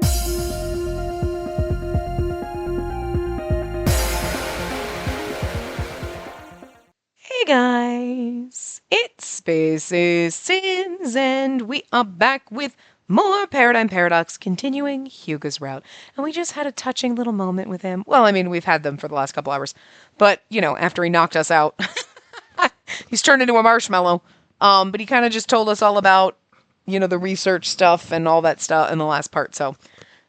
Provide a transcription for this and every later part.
Hey guys, it's Spaces Sins, and we are back with more Paradigm Paradox, continuing Hugo's route. And we just had a touching little moment with him. Well, I mean, we've had them for the last couple hours, but, after he knocked us out, he's turned into a marshmallow. But he kind of just told us all about, the research stuff and all that stuff in the last part, so...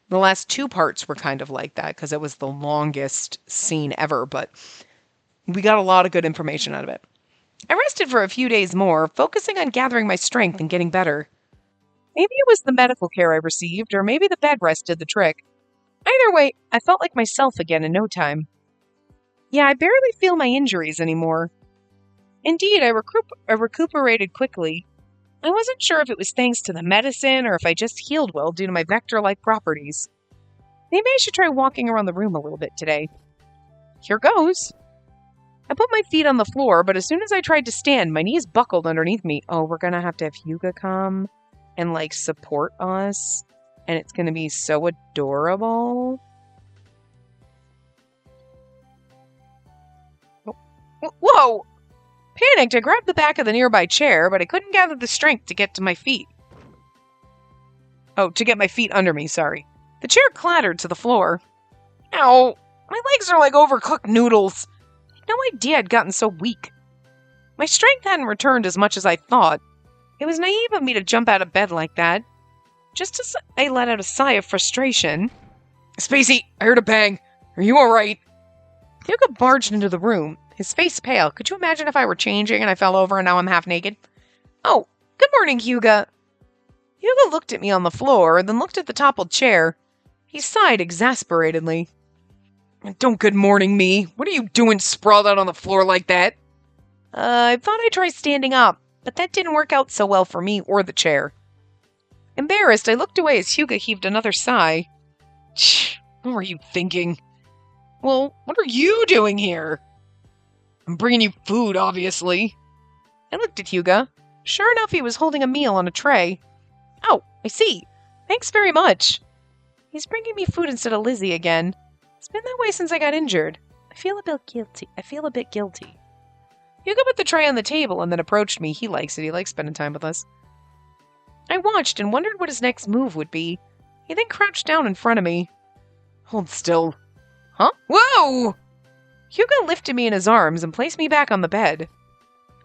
The last two parts were kind of like that, because it was the longest scene ever, but... We got a lot of good information out of it. I rested for a few days more, focusing on gathering my strength and getting better. Maybe it was the medical care I received, or maybe the bed rest did the trick. Either way, I felt like myself again in no time. Yeah, I barely feel my injuries anymore. Indeed, I recuperated quickly. I wasn't sure if it was thanks to the medicine or if I just healed well due to my vector-like properties. Maybe I should try walking around the room a little bit today. Here goes. I put my feet on the floor, but as soon as I tried to stand, my knees buckled underneath me. Oh, we're gonna have Hugo come and, support us. And it's gonna be so adorable. Whoa! Panicked, I grabbed the back of the nearby chair, but I couldn't gather the strength to get to my feet. Oh, to get my feet under me, sorry. The chair clattered to the floor. Ow! My legs are like overcooked noodles. No idea I'd gotten so weak. My strength hadn't returned as much as I thought. It was naive of me to jump out of bed like that. Just as I let out a sigh of frustration. Spacey, I heard a bang. Are you alright? Hugo barged into the room, his face pale. Could you imagine if I were changing and I fell over and now I'm half naked? Oh, good morning, Hugo. Hugo looked at me on the floor, then looked at the toppled chair. He sighed exasperatedly. Don't good morning me. What are you doing sprawled out on the floor like that? I thought I'd try standing up, but that didn't work out so well for me or the chair. Embarrassed, I looked away as Hugo heaved another sigh. What were you thinking? Well, what are you doing here? I'm bringing you food, obviously. I looked at Hugo. Sure enough, he was holding a meal on a tray. Oh, I see. Thanks very much. He's bringing me food instead of Lizzie again. It's been that way since I got injured. I feel a bit guilty. Hugo put the tray on the table and then approached me. He likes it. He likes spending time with us. I watched and wondered what his next move would be. He then crouched down in front of me. Hold still. Huh? Whoa! Hugo lifted me in his arms and placed me back on the bed.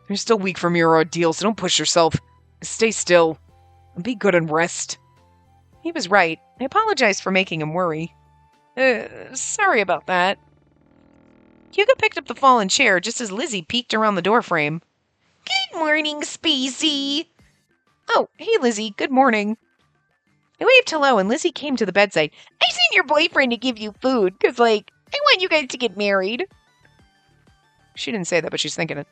You're still weak from your ordeal, so don't push yourself. Stay still. And be good and rest. He was right. I apologized for making him worry. Sorry about that. Hugo picked up the fallen chair just as Lizzie peeked around the doorframe. Good morning, Spacey. Oh, hey, Lizzie. Good morning. I waved hello, and Lizzie came to the bedside. I sent your boyfriend to give you food, because, I want you guys to get married. She didn't say that, but she's thinking it.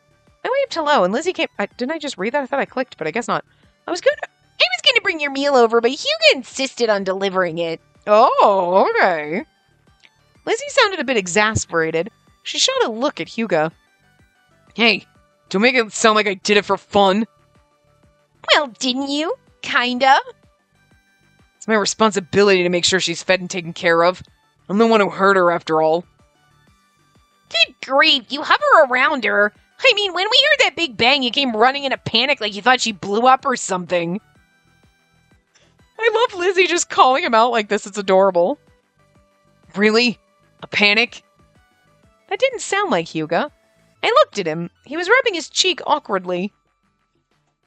I waved hello, and Lizzie came... didn't I just read that? I thought I clicked, but I guess not. I was gonna bring your meal over, but Hugo insisted on delivering it. Oh, okay. Lizzie sounded a bit exasperated. She shot a look at Hugo. Hey, don't make it sound like I did it for fun. Well, didn't you? Kinda. It's my responsibility to make sure she's fed and taken care of. I'm the one who hurt her, after all. Good grief, you hover around her. I mean, when we heard that big bang, you came running in a panic like you thought she blew up or something. I love Lizzie just calling him out like this. It's adorable. Really? A panic? That didn't sound like Hugo. I looked at him. He was rubbing his cheek awkwardly.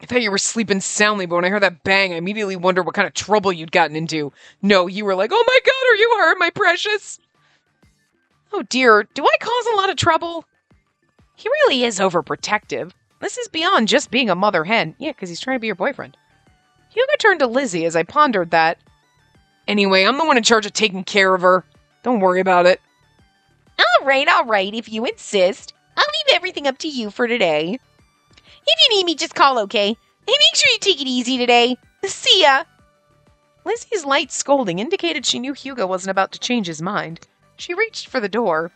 I thought you were sleeping soundly, but when I heard that bang, I immediately wondered what kind of trouble you'd gotten into. No, you were like, oh my god, are you hurt, my precious? Oh dear, do I cause a lot of trouble? He really is overprotective. This is beyond just being a mother hen. Yeah, because he's trying to be your boyfriend. Hugo turned to Lizzie as I pondered that. Anyway, I'm the one in charge of taking care of her. Don't worry about it. All right, if you insist. I'll leave everything up to you for today. If you need me, just call, okay? And make sure you take it easy today. See ya! Lizzie's light scolding indicated she knew Hugo wasn't about to change his mind. She reached for the door.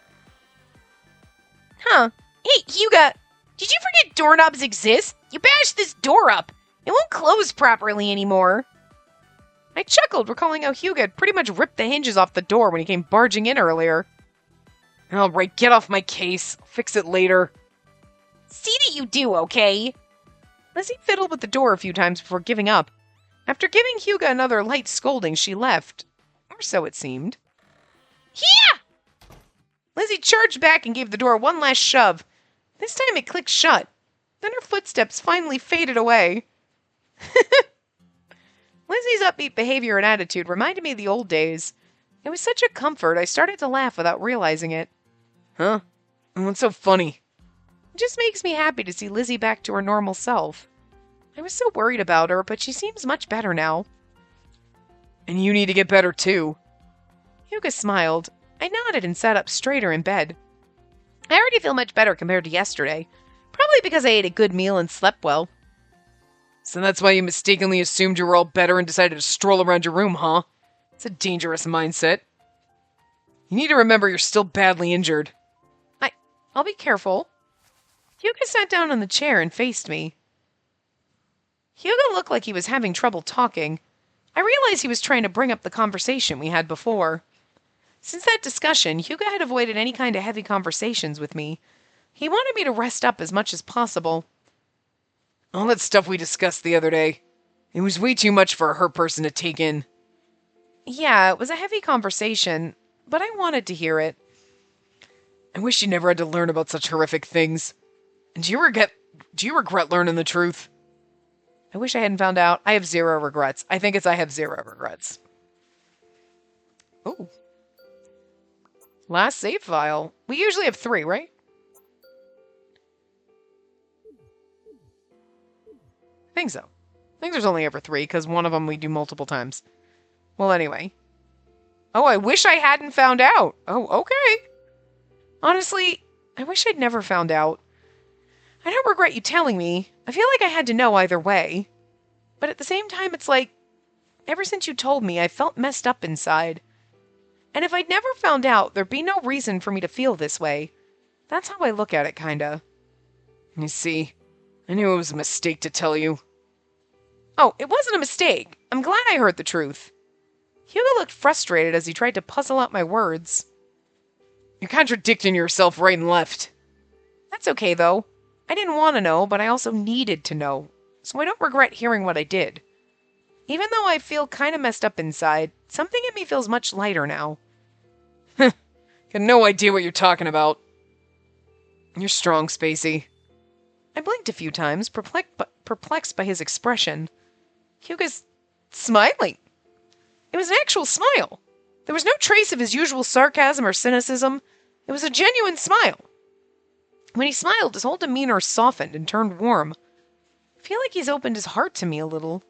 Huh. Hey, Hugo, did you forget doorknobs exist? You bashed this door up. It won't close properly anymore. I chuckled, recalling how Hugo had pretty much ripped the hinges off the door when he came barging in earlier. All right, get off my case. I'll fix it later. See that you do, okay? Lizzie fiddled with the door a few times before giving up. After giving Hugo another light scolding, she left. Or so it seemed. Yeah! Lizzie charged back and gave the door one last shove. This time it clicked shut. Then her footsteps finally faded away. Lizzie's upbeat behavior and attitude reminded me of the old days. It was such a comfort, I started to laugh without realizing it. Huh? What's so funny? It just makes me happy to see Lizzie back to her normal self. I was so worried about her, but she seems much better now. And you need to get better too. Hugo smiled. I nodded and sat up straighter in bed. I already feel much better compared to yesterday. Probably because I ate a good meal and slept well. So that's why you mistakenly assumed you were all better and decided to stroll around your room, huh? It's a dangerous mindset. You need to remember you're still badly injured. I'll be careful. Hugo sat down on the chair and faced me. Hugo looked like he was having trouble talking. I realized he was trying to bring up the conversation we had before. Since that discussion, Hugo had avoided any kind of heavy conversations with me. He wanted me to rest up as much as possible. All that stuff we discussed the other day. It was way too much for a hurt person to take in. Yeah, it was a heavy conversation, but I wanted to hear it. I wish you never had to learn about such horrific things. And do you regret learning the truth? I wish I hadn't found out. I have zero regrets. I think I have zero regrets. Oh. Last save file. We usually have 3, right? I think so. I think there's only ever 3, because one of them we do multiple times. Well, anyway. Oh, I wish I hadn't found out. Oh, okay. Honestly, I wish I'd never found out. I don't regret you telling me. I feel like I had to know either way. But at the same time, it's like, ever since you told me, I felt messed up inside. And if I'd never found out, there'd be no reason for me to feel this way. That's how I look at it, kinda. You see, I knew it was a mistake to tell you. Oh, it wasn't a mistake. I'm glad I heard the truth. Hugo looked frustrated as he tried to puzzle out my words. You're contradicting yourself right and left. That's okay, though. I didn't want to know, but I also needed to know. So I don't regret hearing what I did. Even though I feel kind of messed up inside, something in me feels much lighter now. Got no idea what you're talking about. You're strong, Spacey. I blinked a few times, perplexed by his expression. Hugo's smiling. It was an actual smile. There was no trace of his usual sarcasm or cynicism. It was a genuine smile. When he smiled, his whole demeanor softened and turned warm. I feel like he's opened his heart to me a little.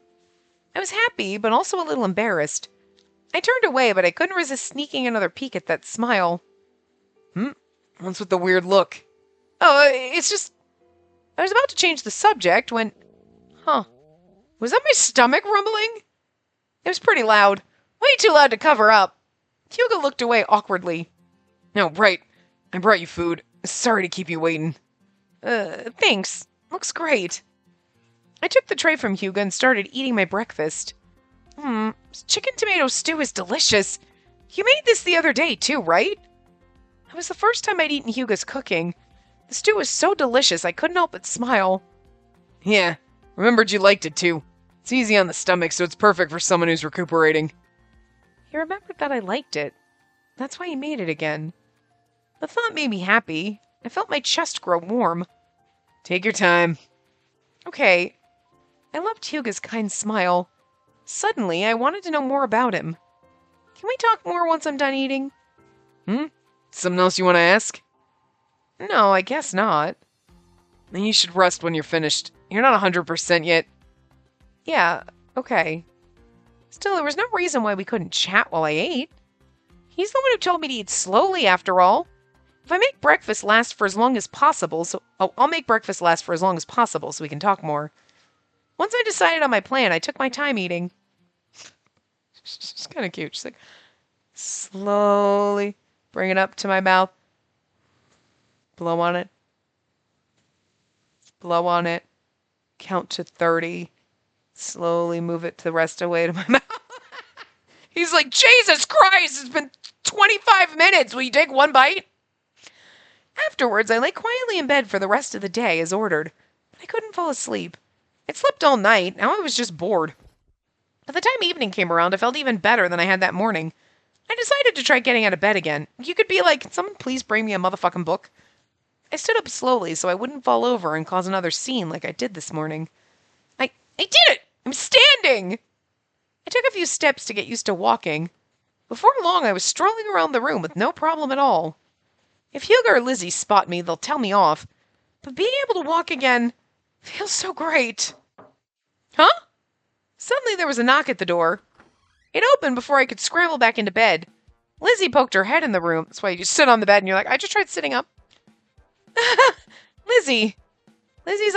I was happy, but also a little embarrassed. I turned away, but I couldn't resist sneaking another peek at that smile. What's with the weird look? Oh, it's just... I was about to change the subject when... Was that my stomach rumbling? It was pretty loud. Way too loud to cover up. Hugo looked away awkwardly. No, right. I brought you food. Sorry to keep you waiting. Thanks. Looks great. I took the tray from Hugo and started eating my breakfast. Chicken tomato stew is delicious. You made this the other day too, right? It was the first time I'd eaten Hugo's cooking. The stew was so delicious I couldn't help but smile. Yeah, remembered you liked it too. It's easy on the stomach, so it's perfect for someone who's recuperating. He remembered that I liked it. That's why he made it again. The thought made me happy. I felt my chest grow warm. Take your time. Okay. I loved Hugo's kind smile. Suddenly, I wanted to know more about him. Can we talk more once I'm done eating? Something else you want to ask? No, I guess not. Then you should rest when you're finished. You're not 100% yet. Yeah, okay. Still, there was no reason why we couldn't chat while I ate. He's the one who told me to eat slowly, after all. If I make breakfast last for as long as possible, I'll make breakfast last for as long as possible so we can talk more. Once I decided on my plan, I took my time eating. She's kind of cute. She's like, slowly bring it up to my mouth. Blow on it. Blow on it. Count to 30. Slowly move it the rest away to my mouth. He's like, Jesus Christ, it's been 25 minutes. Will you take one bite? Afterwards, I lay quietly in bed for the rest of the day as ordered, but I couldn't fall asleep. I'd slept all night, now I was just bored. By the time evening came around, I felt even better than I had that morning. I decided to try getting out of bed again. You could be like, can someone please bring me a motherfucking book? I stood up slowly so I wouldn't fall over and cause another scene like I did this morning. I did it! I'm standing! I took a few steps to get used to walking. Before long, I was strolling around the room with no problem at all. If Hugo or Lizzie spot me, they'll tell me off. But being able to walk again feels so great. Huh? Suddenly there was a knock at the door. It opened before I could scramble back into bed. Lizzie poked her head in the room. That's why you just sit on the bed and you're like, I just tried sitting up. Lizzie. Lizzie's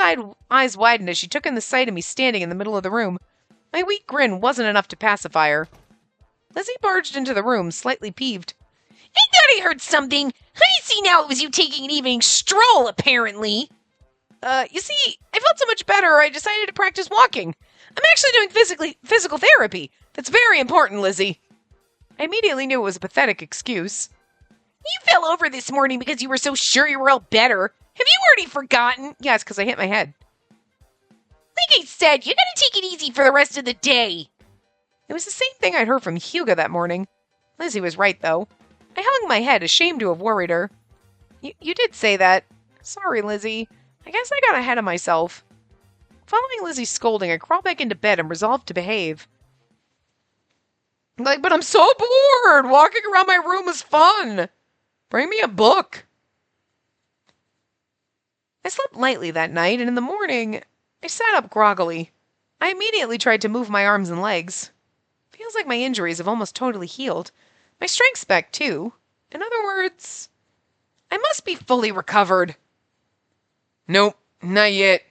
eyes widened as she took in the sight of me standing in the middle of the room. My weak grin wasn't enough to pacify her. Lizzie barged into the room, slightly peeved. I thought I heard something. I see now it was you taking an evening stroll, apparently. You see, I felt so much better, I decided to practice walking. I'm actually doing physical therapy. That's very important, Lizzie. I immediately knew it was a pathetic excuse. You fell over this morning because you were so sure you were all better. Have you already forgotten? Yes, because I hit my head. Like I said, you gotta take it easy for the rest of the day. It was the same thing I'd heard from Hugo that morning. Lizzie was right, though. I hung my head, ashamed to have worried her. You did say that. Sorry, Lizzie. I guess I got ahead of myself. Following Lizzie's scolding, I crawled back into bed and resolved to behave. But I'm so bored! Walking around my room was fun! Bring me a book! I slept lightly that night, and in the morning, I sat up groggily. I immediately tried to move my arms and legs. Feels like my injuries have almost totally healed. My strength's back, too. In other words, I must be fully recovered. Nope, not yet.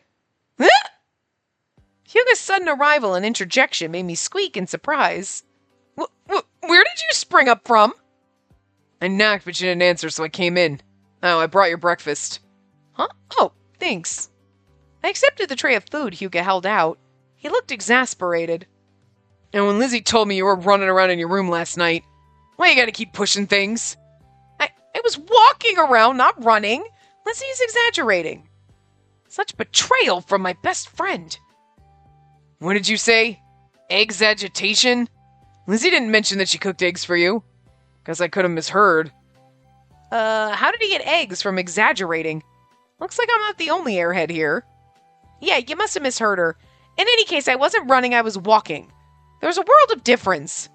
Hugo's sudden arrival and interjection made me squeak in surprise. Where did you spring up from? I knocked, but you didn't answer, so I came in. Oh, I brought your breakfast. Huh? Oh, thanks. I accepted the tray of food Hugo held out. He looked exasperated. And when Lizzie told me you were running around in your room last night, why you gotta keep pushing things? I was walking around, not running. Lizzie's exaggerating. Such betrayal from my best friend. What did you say? Eggs agitation? Lizzie didn't mention that she cooked eggs for you. Guess I could have misheard. How did he get eggs from exaggerating? Looks like I'm not the only airhead here. Yeah, you must have misheard her. In any case, I wasn't running, I was walking. There was a world of difference.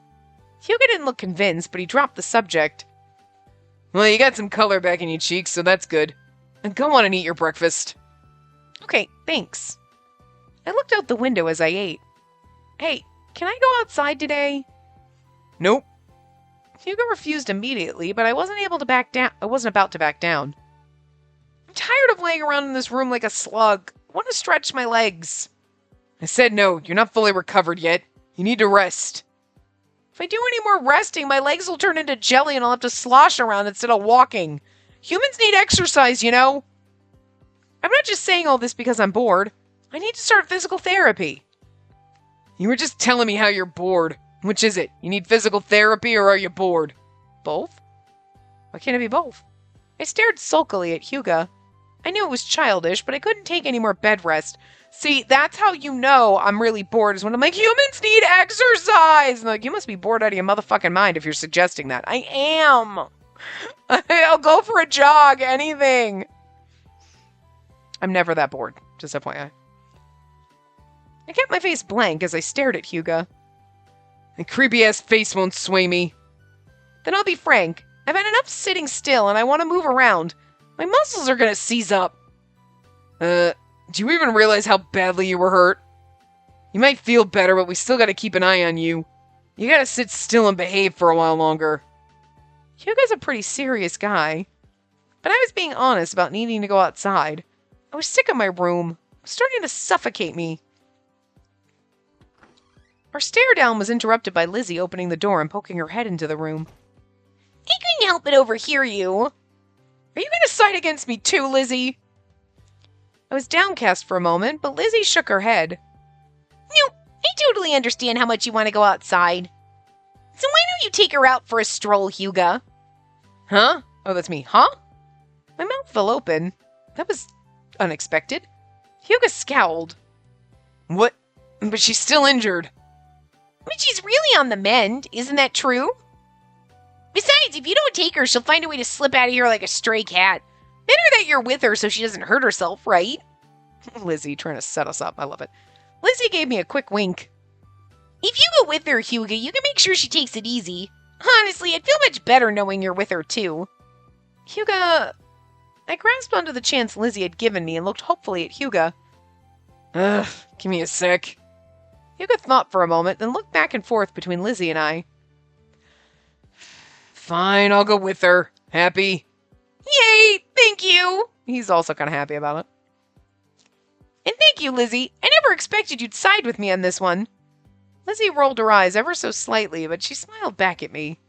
Hugo didn't look convinced, but he dropped the subject. Well, you got some color back in your cheeks, so that's good. And go on and eat your breakfast. Okay, thanks. I looked out the window as I ate. Hey, can I go outside today? Nope. Hugo refused immediately, but I wasn't able to back down. I wasn't about to back down. I'm tired of laying around in this room like a slug. I want to stretch my legs. I said no, you're not fully recovered yet. You need to rest. If I do any more resting, my legs will turn into jelly and I'll have to slosh around instead of walking. Humans need exercise, you know? I'm not just saying all this because I'm bored. I need to start physical therapy. You were just telling me how you're bored. Which is it? You need physical therapy or are you bored? Both? Why can't it be both? I stared sulkily at Hugo. I knew it was childish, but I couldn't take any more bed rest. See, that's how you know I'm really bored, is when I'm like, humans need exercise! And like, you must be bored out of your motherfucking mind if you're suggesting that. I am! I'll go for a jog, anything! I'm never that bored, just FYI. I kept my face blank as I stared at Hugo. The creepy-ass face won't sway me. Then I'll be frank. I've had enough sitting still and I want to move around. My muscles are gonna seize up. Do you even realize how badly you were hurt? You might feel better, but we still gotta keep an eye on you. You gotta sit still and behave for a while longer. Hugo's a pretty serious guy. But I was being honest about needing to go outside. I was sick of my room. It was starting to suffocate me. Our stare down was interrupted by Lizzie opening the door and poking her head into the room. I couldn't help but overhear you. Are you gonna side against me too, Lizzie? I was downcast for a moment, but Lizzie shook her head. No, I totally understand how much you want to go outside. So why don't you take her out for a stroll, Hyuga? Huh? Oh, that's me. Huh? My mouth fell open. That was unexpected. Hyuga scowled. What? But she's still injured. But she's really on the mend, isn't that true? Besides, if you don't take her, she'll find a way to slip out of here like a stray cat. Better that you're with her so she doesn't hurt herself, right? Lizzie trying to set us up. I love it. Lizzie gave me a quick wink. If you go with her, Hyuga, you can make sure she takes it easy. Honestly, I'd feel much better knowing you're with her, too. Hyuga... I grasped onto the chance Lizzie had given me and looked hopefully at Hyuga. Ugh, give me a sec. Hyuga thought for a moment, then looked back and forth between Lizzie and I. Fine, I'll go with her. Happy? Yay, thank you. He's also kind of happy about it. And thank you, Lizzie. I never expected you'd side with me on this one. Lizzie rolled her eyes ever so slightly, but she smiled back at me.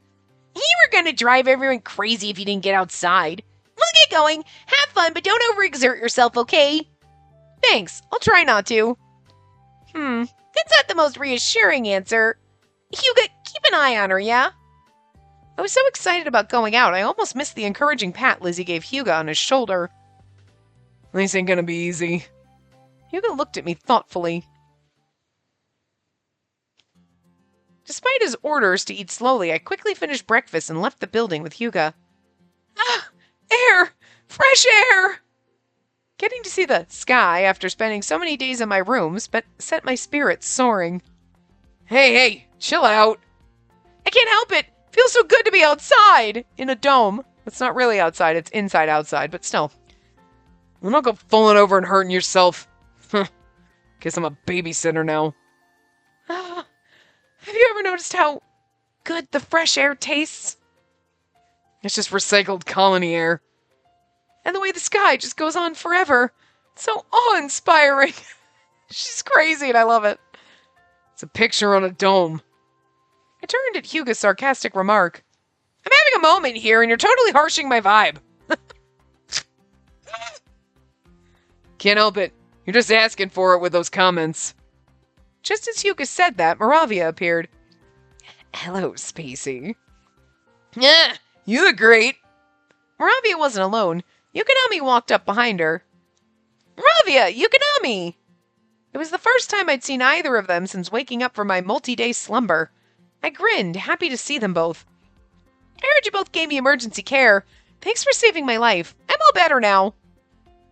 You were going to drive everyone crazy if you didn't get outside. We'll get going. Have fun, but don't overexert yourself, okay? Thanks. I'll try not to. That's not the most reassuring answer. Hyuga, keep an eye on her, yeah? I was so excited about going out, I almost missed the encouraging pat Lizzie gave Hyuga on his shoulder. This ain't gonna be easy. Hyuga looked at me thoughtfully. Despite his orders to eat slowly, I quickly finished breakfast and left the building with Hyuga. Ah! Air! Fresh air! Getting to see the sky after spending so many days in my rooms, but set my spirits soaring. Hey, chill out. I can't help it. Feels so good to be outside in a dome. It's not really outside, it's inside outside, but still. Well, don't go falling over and hurting yourself. Guess I'm a babysitter now. Have you ever noticed how good the fresh air tastes? It's just recycled colony air. And the way the sky just goes on forever. It's so awe-inspiring. She's crazy and I love it. It's a picture on a dome. I turned at Hyuga's sarcastic remark. I'm having a moment here and you're totally harshing my vibe. Can't help it. You're just asking for it with those comments. Just as Hyuga said that, Moravia appeared. Hello, Spacey. Yeah, you look great. Moravia wasn't alone. Yukonami walked up behind her. Moravia, Yukonami! It was the first time I'd seen either of them since waking up from my multi-day slumber. I grinned, happy to see them both. I heard you both gave me emergency care. Thanks for saving my life. I'm all better now.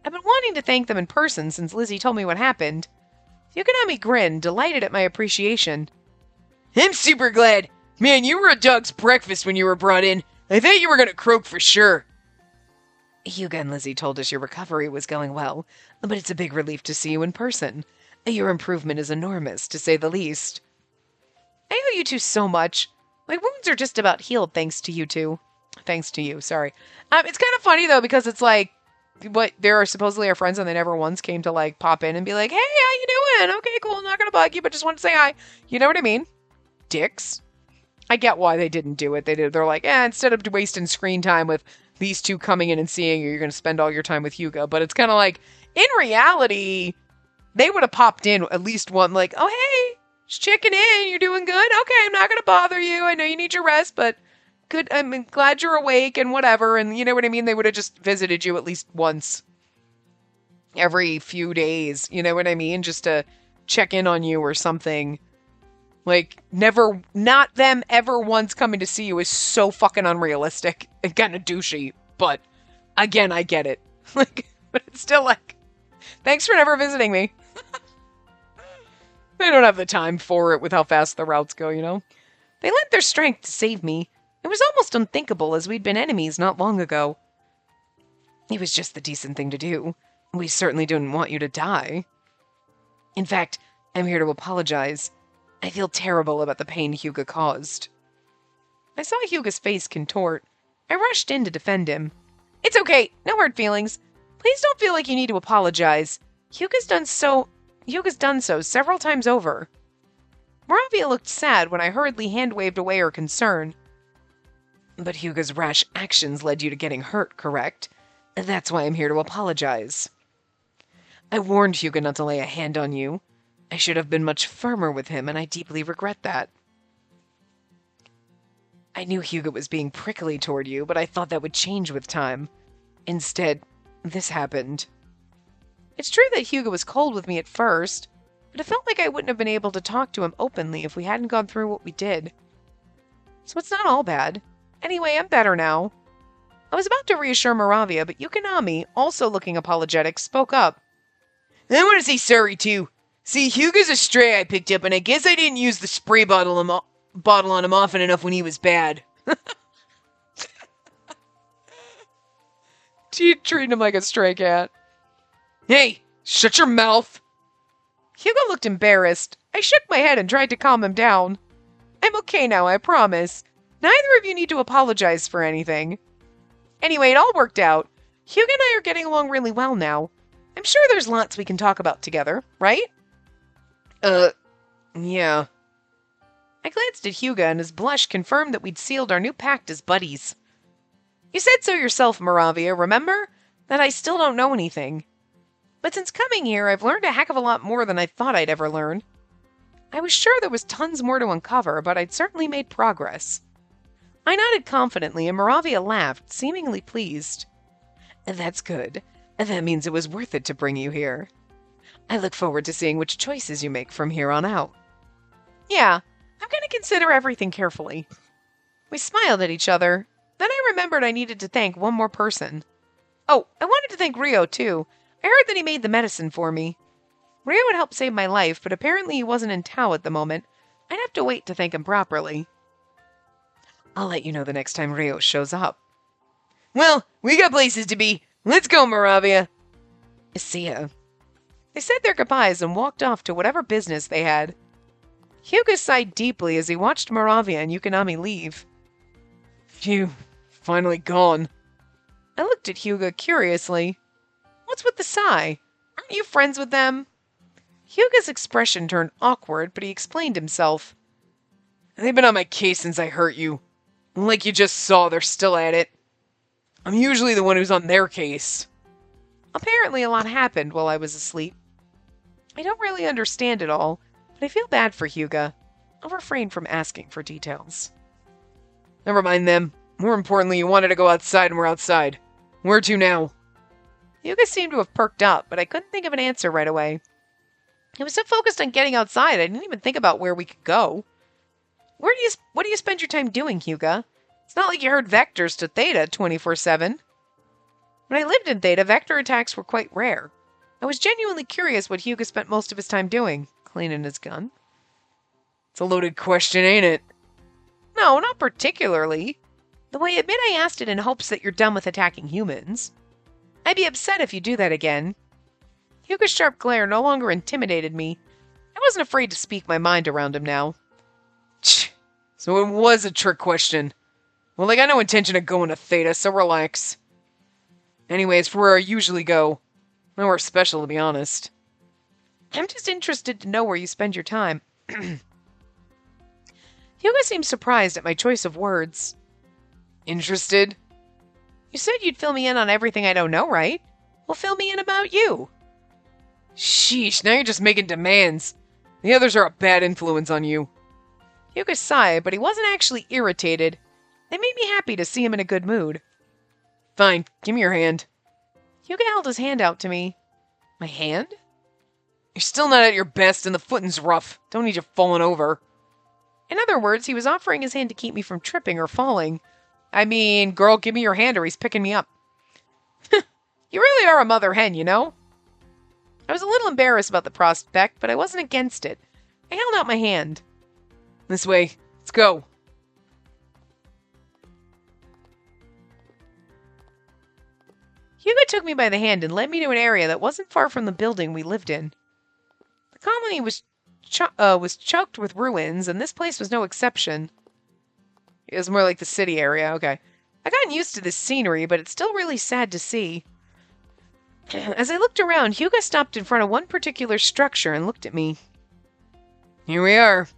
I've been wanting to thank them in person since Lizzie told me what happened. Yukonami grinned, delighted at my appreciation. I'm super glad. Man, you were a dog's breakfast when you were brought in. I thought you were going to croak for sure. Hyuga and Lizzie told us your recovery was going well, but it's a big relief to see you in person. Your improvement is enormous, to say the least. I owe you two so much. My wounds are just about healed thanks to you two. Thanks to you, sorry. It's kind of funny, though, because it's like, there are supposedly our friends and they never once came to, like, pop in and be like, hey, how you doing? Okay, cool, I'm not going to bug you, but just want to say hi. You know what I mean? Dicks. I get why they didn't do it. They're like, instead of wasting screen time with these two coming in and seeing you, you're going to spend all your time with Hyuga. But it's kind of like, in reality, they would have popped in at least one, like, oh, hey, just checking in. You're doing good? Okay, I'm not going to bother you. I know you need your rest, but good. I'm glad you're awake and whatever. And you know what I mean? They would have just visited you at least once every few days. You know what I mean? Just to check in on you or something. Like, never, not them ever once coming to see you is so fucking unrealistic and kind of douchey. But, again, I get it. Like, but it's still like, thanks for never visiting me. They don't have the time for it with how fast the routes go, you know? They lent their strength to save me. It was almost unthinkable as we'd been enemies not long ago. It was just the decent thing to do. We certainly didn't want you to die. In fact, I'm here to apologize. I feel terrible about the pain Hyuga caused. I saw Hyuga's face contort. I rushed in to defend him. It's okay, no hard feelings. Please don't feel like you need to apologize. Hyuga's done so several times over. Moravia looked sad when I hurriedly hand-waved away her concern. But Hyuga's rash actions led you to getting hurt, correct? That's why I'm here to apologize. I warned Hyuga not to lay a hand on you. I should have been much firmer with him, and I deeply regret that. I knew Hugo was being prickly toward you, but I thought that would change with time. Instead, this happened. It's true that Hugo was cold with me at first, but it felt like I wouldn't have been able to talk to him openly if we hadn't gone through what we did. So it's not all bad. Anyway, I'm better now. I was about to reassure Moravia, but Yukonami, also looking apologetic, spoke up. I want to say sorry, too. See, Hugo's a stray I picked up, and I guess I didn't use the spray bottle on him often enough when he was bad. Treating him like a stray cat. Hey, shut your mouth. Hugo looked embarrassed. I shook my head and tried to calm him down. I'm okay now, I promise. Neither of you need to apologize for anything. Anyway, it all worked out. Hugo and I are getting along really well now. I'm sure there's lots we can talk about together, right? Yeah. I glanced at Hugo and his blush confirmed that we'd sealed our new pact as buddies. You said so yourself, Moravia, remember? That I still don't know anything. But since coming here, I've learned a heck of a lot more than I thought I'd ever learn. I was sure there was tons more to uncover, but I'd certainly made progress. I nodded confidently, and Moravia laughed, seemingly pleased. That's good. That means it was worth it to bring you here. I look forward to seeing which choices you make from here on out. Yeah, I'm going to consider everything carefully. We smiled at each other. Then I remembered I needed to thank one more person. Oh, I wanted to thank Rio, too. I heard that he made the medicine for me. Rio would help save my life, but apparently he wasn't in Tao at the moment. I'd have to wait to thank him properly. I'll let you know the next time Rio shows up. Well, we got places to be. Let's go, Moravia. See ya. They said their goodbyes and walked off to whatever business they had. Hugo sighed deeply as he watched Moravia and Yukonami leave. Phew, finally gone. I looked at Hugo curiously. What's with the sigh? Aren't you friends with them? Hugo's expression turned awkward, but he explained himself. They've been on my case since I hurt you. Like you just saw, they're still at it. I'm usually the one who's on their case. Apparently a lot happened while I was asleep. I don't really understand it all, but I feel bad for Hugo. I'll refrain from asking for details. Never mind them. More importantly, you wanted to go outside and we're outside. Where to now? Hugo seemed to have perked up, but I couldn't think of an answer right away. I was so focused on getting outside, I didn't even think about where we could go. What do you spend your time doing, Hugo? It's not like you heard vectors to Theta 24/7. When I lived in Theta, vector attacks were quite rare. I was genuinely curious what Hugo spent most of his time doing, cleaning his gun. It's a loaded question, ain't it? No, not particularly. Though I admit I asked it in hopes that you're done with attacking humans. I'd be upset if you do that again. Hugo's sharp glare no longer intimidated me. I wasn't afraid to speak my mind around him now. So it was a trick question. Well, I got no intention of going to Theta, so relax. Anyway, it's where I usually go. Nowhere special, to be honest. I'm just interested to know where you spend your time. Hugo seemed surprised at my choice of words. Interested? You said you'd fill me in on everything I don't know, right? Well, fill me in about you. Sheesh, now you're just making demands. The others are a bad influence on you. Hugo sighed, but he wasn't actually irritated. It made me happy to see him in a good mood. Fine, give me your hand. Hugo held his hand out to me. My hand? You're still not at your best and the footing's rough. Don't need you falling over. In other words, he was offering his hand to keep me from tripping or falling. I mean, girl, give me your hand or he's picking me up. You really are a mother hen, you know? I was a little embarrassed about the prospect, but I wasn't against it. I held out my hand. This way. Let's go. Hugo took me by the hand and led me to an area that wasn't far from the building we lived in. The colony was choked with ruins, and this place was no exception. It was more like the city area, okay. I gotten used to this scenery, but it's still really sad to see. As I looked around, Hugo stopped in front of one particular structure and looked at me. Here we are.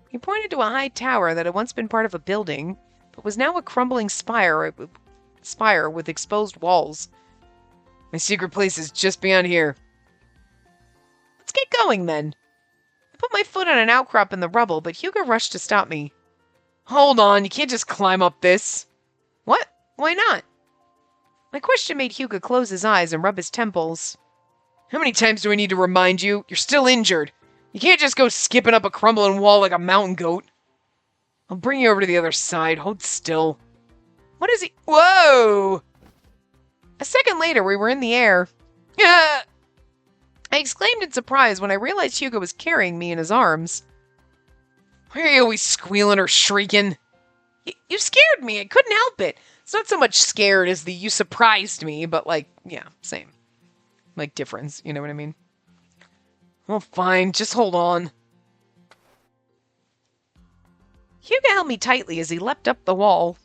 He pointed to a high tower that had once been part of a building, but was now a crumbling spire with exposed walls. My secret place is just beyond here. Let's get going, then. I put my foot on an outcrop in the rubble, but Hugo rushed to stop me. Hold on, you can't just climb up this. What? Why not? My question made Hyuga close his eyes and rub his temples. How many times do I need to remind you? You're still injured. You can't just go skipping up a crumbling wall like a mountain goat. I'll bring you over to the other side. Hold still. What is he? Whoa! A second later, we were in the air. I exclaimed in surprise when I realized Hyuga was carrying me in his arms. Why are you always squealing or shrieking? You scared me. I couldn't help it. It's not so much scared as the you surprised me, but like, yeah, same. Like difference, you know what I mean? Well, fine. Just hold on. Hyuga held me tightly as he leapt up the wall.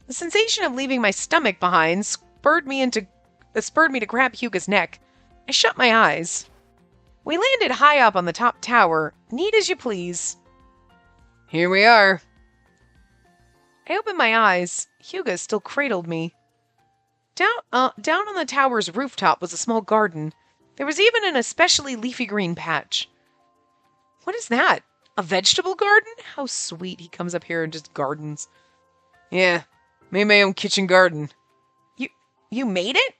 The sensation of leaving my stomach behind spurred me to grab Hyuga's neck. I shut my eyes. We landed high up on the top tower, neat as you please. Here we are. I opened my eyes. Hyuga still cradled me. Down on the tower's rooftop was a small garden. There was even an especially leafy green patch. What is that? A vegetable garden? How sweet he comes up here and just gardens. Yeah, made my own kitchen garden. You made it?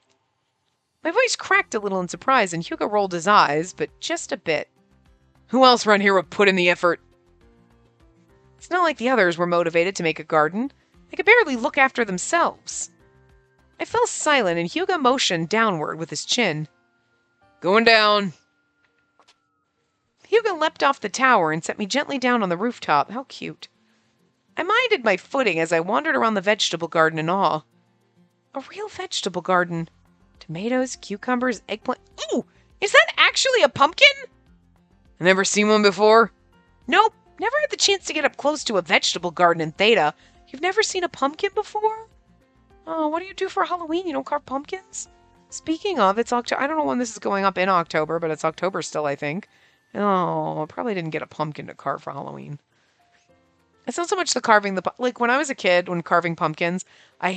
My voice cracked a little in surprise, and Hyuga rolled his eyes, but just a bit. Who else around here would put in the effort? It's not like the others were motivated to make a garden. They could barely look after themselves. I fell silent, and Hyuga motioned downward with his chin. Going down. Hyuga leapt off the tower and set me gently down on the rooftop. How cute. I minded my footing as I wandered around the vegetable garden in awe. A real vegetable garden. Tomatoes, cucumbers, eggplant. Ooh! Is that actually a pumpkin? Never seen one before? Nope. Never had the chance to get up close to a vegetable garden in Theta. You've never seen a pumpkin before? Oh, what do you do for Halloween? You don't carve pumpkins? Speaking of, it's October. I don't know when this is going up in October, but it's October still, I think. Oh, I probably didn't get a pumpkin to carve for Halloween. It's not so much the carving like when I was a kid, when carving pumpkins, I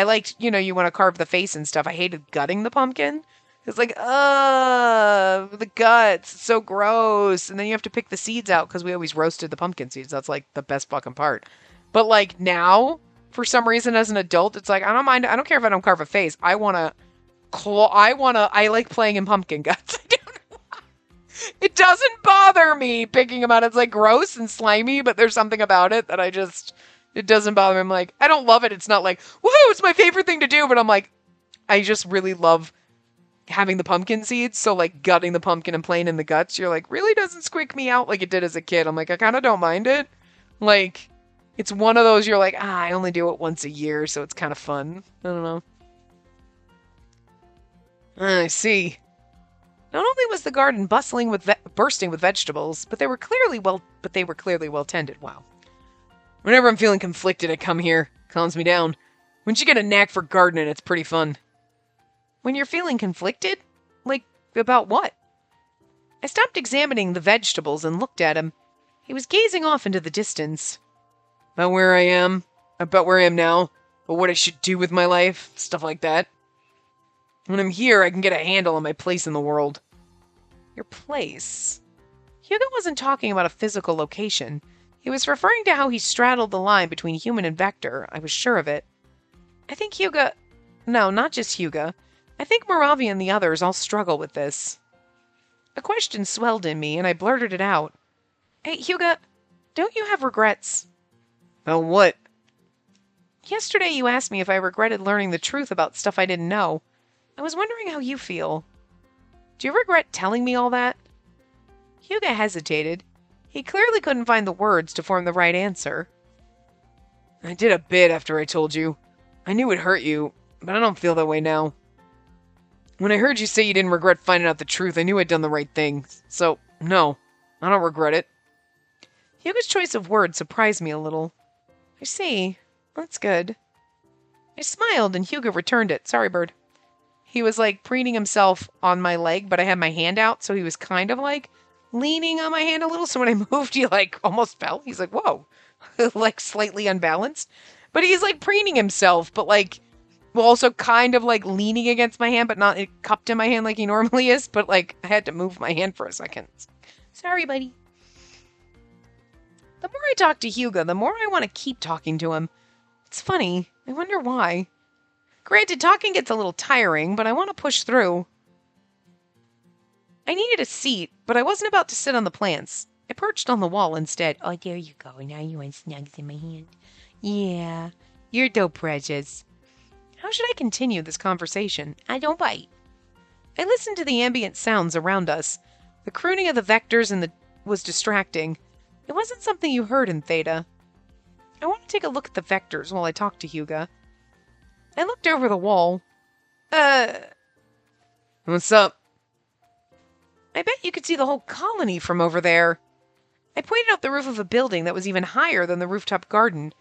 liked, you want to carve the face and stuff. I hated gutting the pumpkin. It's like, the guts, it's so gross. And then you have to pick the seeds out because we always roasted the pumpkin seeds. That's like the best fucking part. But like now, for some reason as an adult, it's like, I don't mind. I don't care if I don't carve a face. I like playing in pumpkin guts. It doesn't bother me picking them out. It's like gross and slimy, but there's something about it that it doesn't bother me. I'm like, I don't love it. It's not like, woohoo, it's my favorite thing to do. But I'm like, I just really love having the pumpkin seeds. So like gutting the pumpkin and playing in the guts, you're like, really doesn't squeak me out like it did as a kid. I'm like, I kind of don't mind it. Like, it's one of those you're like, I only do it once a year, so it's kind of fun. I don't know. I see. Not only was the garden bursting with vegetables, but they were clearly well tended. Wow. Whenever I'm feeling conflicted, I come here. Calms me down. Once you get a knack for gardening, it's pretty fun. When you're feeling conflicted? Like, about what? I stopped examining the vegetables and looked at him. He was gazing off into the distance. About where I am now, but what I should do with my life, stuff like that. When I'm here, I can get a handle on my place in the world. Your place? Hyuga wasn't talking about a physical location. He was referring to how he straddled the line between human and vector. I was sure of it. I think Hyuga... No, not just Hyuga. I think Moravia and the others all struggle with this. A question swelled in me, and I blurted it out. Hey, Hyuga, don't you have regrets? About what? Yesterday you asked me if I regretted learning the truth about stuff I didn't know. I was wondering how you feel. Do you regret telling me all that? Hyuga hesitated. He clearly couldn't find the words to form the right answer. I did a bit after I told you. I knew it hurt you, but I don't feel that way now. When I heard you say you didn't regret finding out the truth, I knew I'd done the right thing. So, no, I don't regret it. Hyuga's choice of words surprised me a little. I see. That's good. I smiled and Hyuga returned it. Sorry, bird. He was like preening himself on my leg, but I had my hand out, so he was kind of like leaning on my hand a little. So when I moved, he like almost fell. He's like, whoa, like slightly unbalanced. But he's like preening himself, but like also kind of like leaning against my hand, but not cupped in my hand like he normally is. But like I had to move my hand for a second. Sorry, buddy. The more I talk to Hugo, the more I want to keep talking to him. It's funny. I wonder why. Granted, talking gets a little tiring, but I want to push through. I needed a seat, but I wasn't about to sit on the plants. I perched on the wall instead. Oh, there you go. Now you want snugs in my hand. Yeah, you're so precious. How should I continue this conversation? I don't bite. I listened to the ambient sounds around us. The crooning of the vectors was distracting. It wasn't something you heard in Theta. I want to take a look at the vectors while I talk to Hugo. I looked over the wall. What's up? I bet you could see the whole colony from over there. I pointed out the roof of a building that was even higher than the rooftop garden.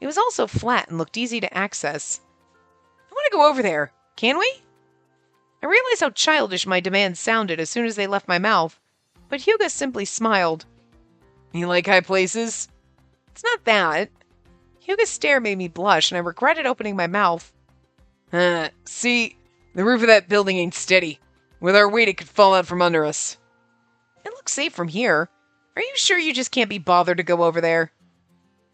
It was also flat and looked easy to access. I want to go over there. Can we? I realized how childish my demands sounded as soon as they left my mouth, but Hugo simply smiled. You like high places? It's not that. Hugo's stare made me blush, and I regretted opening my mouth. See, the roof of that building ain't steady. With our weight, it could fall out from under us. It looks safe from here. Are you sure you just can't be bothered to go over there?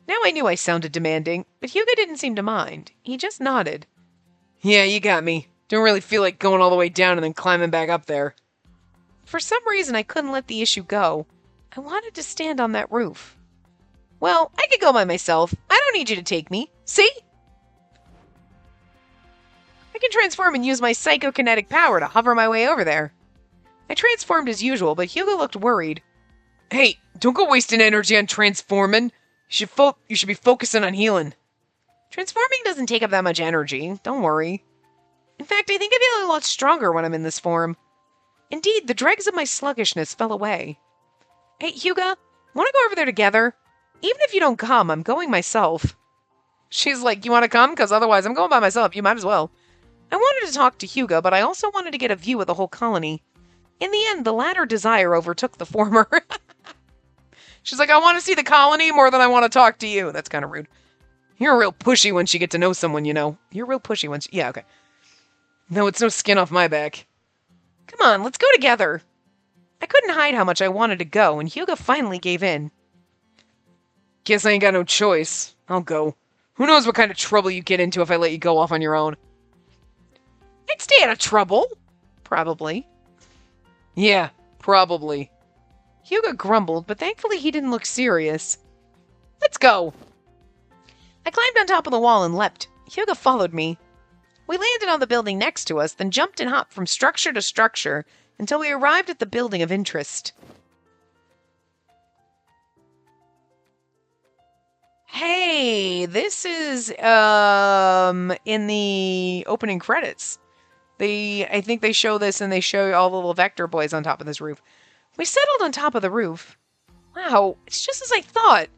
Now I knew I sounded demanding, but Hugo didn't seem to mind. He just nodded. Yeah, you got me. Don't really feel like going all the way down and then climbing back up there. For some reason, I couldn't let the issue go. I wanted to stand on that roof. Well, I could go by myself. I don't need you to take me. See? I can transform and use my psychokinetic power to hover my way over there. I transformed as usual, but Hugo looked worried. Hey, don't go wasting energy on transforming. You should be focusing on healing. Transforming doesn't take up that much energy. Don't worry. In fact, I think I feel a lot stronger when I'm in this form. Indeed, the dregs of my sluggishness fell away. Hey, Hugo, want to go over there together? Even if you don't come, I'm going myself. She's like, you want to come? Because otherwise I'm going by myself. You might as well. I wanted to talk to Hugo, but I also wanted to get a view of the whole colony. In the end, the latter desire overtook the former. She's like, I want to see the colony more than I want to talk to you. That's kind of rude. You're real pushy once you get to know someone, you know. You're real pushy once... Yeah, okay. No, it's no skin off my back. Come on, let's go together. I couldn't hide how much I wanted to go, and Hugo finally gave in. Guess I ain't got no choice. I'll go. Who knows what kind of trouble you get into if I let you go off on your own. I'd stay out of trouble. Probably. Yeah, probably. Hugo grumbled, but thankfully he didn't look serious. Let's go. I climbed on top of the wall and leapt. Hugo followed me. We landed on the building next to us, then jumped and hopped from structure to structure until we arrived at the building of interest. Hey, this is in the opening credits. I think they show this and they show all the little vector boys on top of this roof. We settled on top of the roof. Wow, it's just as I thought.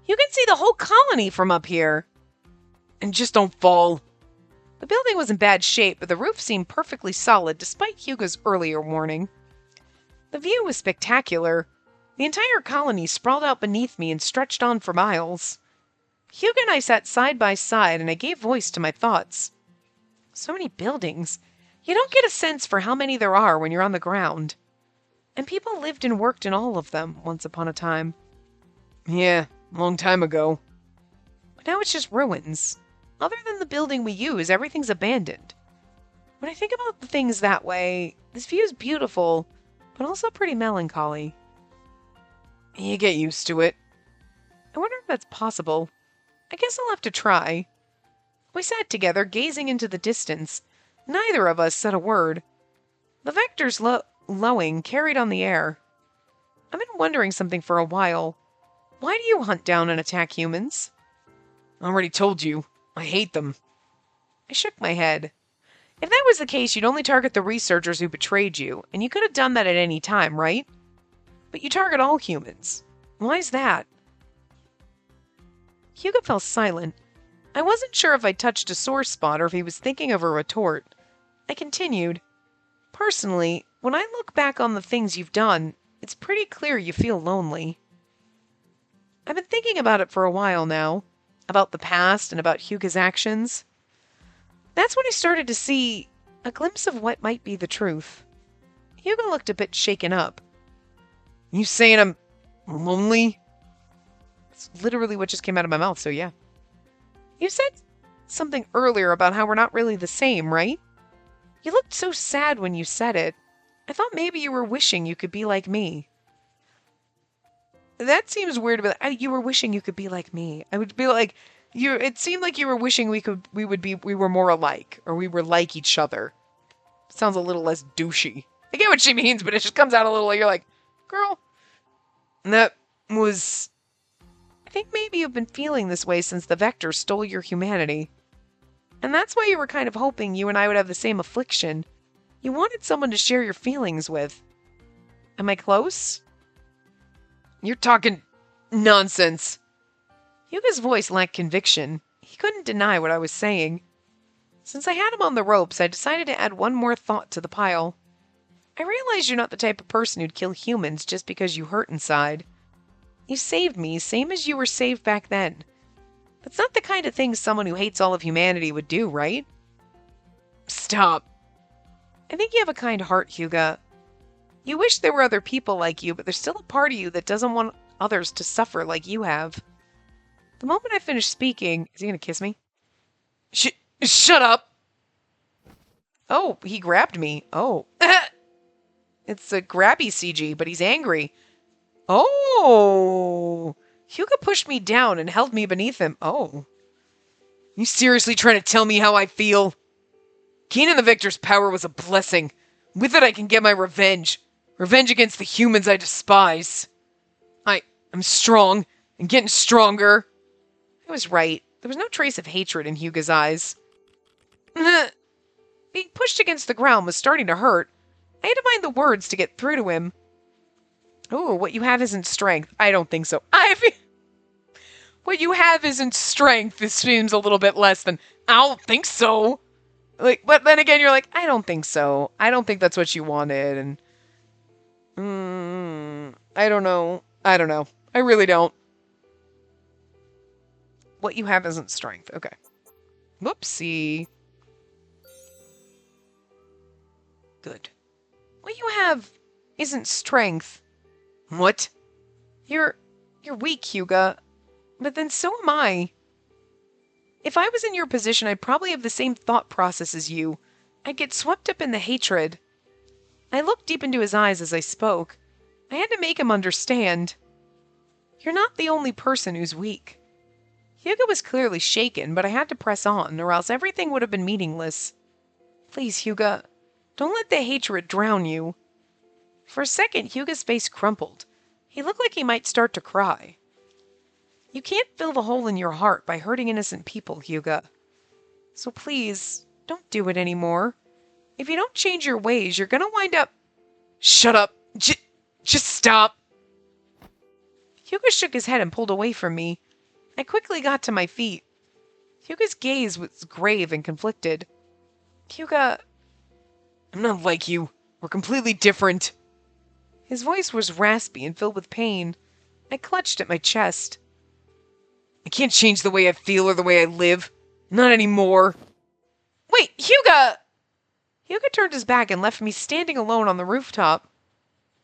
You can see the whole colony from up here. And just don't fall. The building was in bad shape, but the roof seemed perfectly solid despite Hugo's earlier warning. The view was spectacular. The entire colony sprawled out beneath me and stretched on for miles. Hugo and I sat side by side, and I gave voice to my thoughts. So many buildings. You don't get a sense for how many there are when you're on the ground. And people lived and worked in all of them once upon a time. Yeah, long time ago. But now it's just ruins. Other than the building we use, everything's abandoned. When I think about the things that way, this view is beautiful, but also pretty melancholy. You get used to it. I wonder if that's possible. I guess I'll have to try. We sat together, gazing into the distance. Neither of us said a word. The vectors lowing carried on the air. I've been wondering something for a while. Why do you hunt down and attack humans? I already told you. I hate them. I shook my head. If that was the case, you'd only target the researchers who betrayed you, and you could have done that at any time, right? But you target all humans. Why is that? Hugo fell silent. I wasn't sure if I'd touched a sore spot or if he was thinking of a retort. I continued. Personally, when I look back on the things you've done, it's pretty clear you feel lonely. I've been thinking about it for a while now. About the past and about Hugo's actions. That's when I started to see a glimpse of what might be the truth. Hugo looked a bit shaken up. You saying I'm lonely? It's literally what just came out of my mouth, so yeah. You said something earlier about how we're not really the same, right? You looked so sad when you said it. I thought maybe you were wishing you could be like me. That seems weird, but you were wishing you could be like me. I would be like, it seemed like you were wishing we were more alike, or we were like each other. Sounds a little less douchey. I get what she means, but it just comes out a little like, you're like, girl. And that was... I think maybe you've been feeling this way since the Vector stole your humanity. And that's why you were kind of hoping you and I would have the same affliction. You wanted someone to share your feelings with. Am I close? You're talking nonsense. Hyuga's voice lacked conviction. He couldn't deny what I was saying. Since I had him on the ropes, I decided to add one more thought to the pile. I realize you're not the type of person who'd kill humans just because you hurt inside. You saved me, same as you were saved back then. That's not the kind of thing someone who hates all of humanity would do, right? Stop. I think you have a kind heart, Hyuga. You wish there were other people like you, but there's still a part of you that doesn't want others to suffer like you have. The moment I finish speaking... Is he gonna kiss me? Shut up! Oh, he grabbed me. Oh. It's a grabby CG, but he's angry. Oh! Hyuga pushed me down and held me beneath him. Oh. You seriously trying to tell me how I feel? Keenan the Victor's power was a blessing. With it I can get my revenge. Revenge against the humans I despise. I'm strong, and getting stronger. I was right. There was no trace of hatred in Hyuga's eyes. Being pushed against the ground was starting to hurt. I had to find the words to get through to him. Oh, what you have isn't strength. I don't think so. What you have isn't strength. This seems a little bit less than, I don't think so. Like, but then again, you're like, I don't think so. I don't think that's what you wanted. And, I don't know. I really don't. What you have isn't strength. Okay. Whoopsie. Good. What you have isn't strength. What? You're weak, Hyuga. But then so am I. If I was in your position, I'd probably have the same thought process as you. I'd get swept up in the hatred. I looked deep into his eyes as I spoke. I had to make him understand. You're not the only person who's weak. Hyuga was clearly shaken, but I had to press on, or else everything would have been meaningless. Please, Hyuga, don't let the hatred drown you. For a second, Hyuga's face crumpled. He looked like he might start to cry. You can't fill the hole in your heart by hurting innocent people, Hyuga. So please, don't do it anymore. If you don't change your ways, you're gonna wind up... Shut up! Just stop! Hyuga shook his head and pulled away from me. I quickly got to my feet. Hyuga's gaze was grave and conflicted. Hyuga... I'm not like you. We're completely different. His voice was raspy and filled with pain. I clutched at my chest. I can't change the way I feel or the way I live. Not anymore. Wait, Hyuga! Hyuga turned his back and left me standing alone on the rooftop.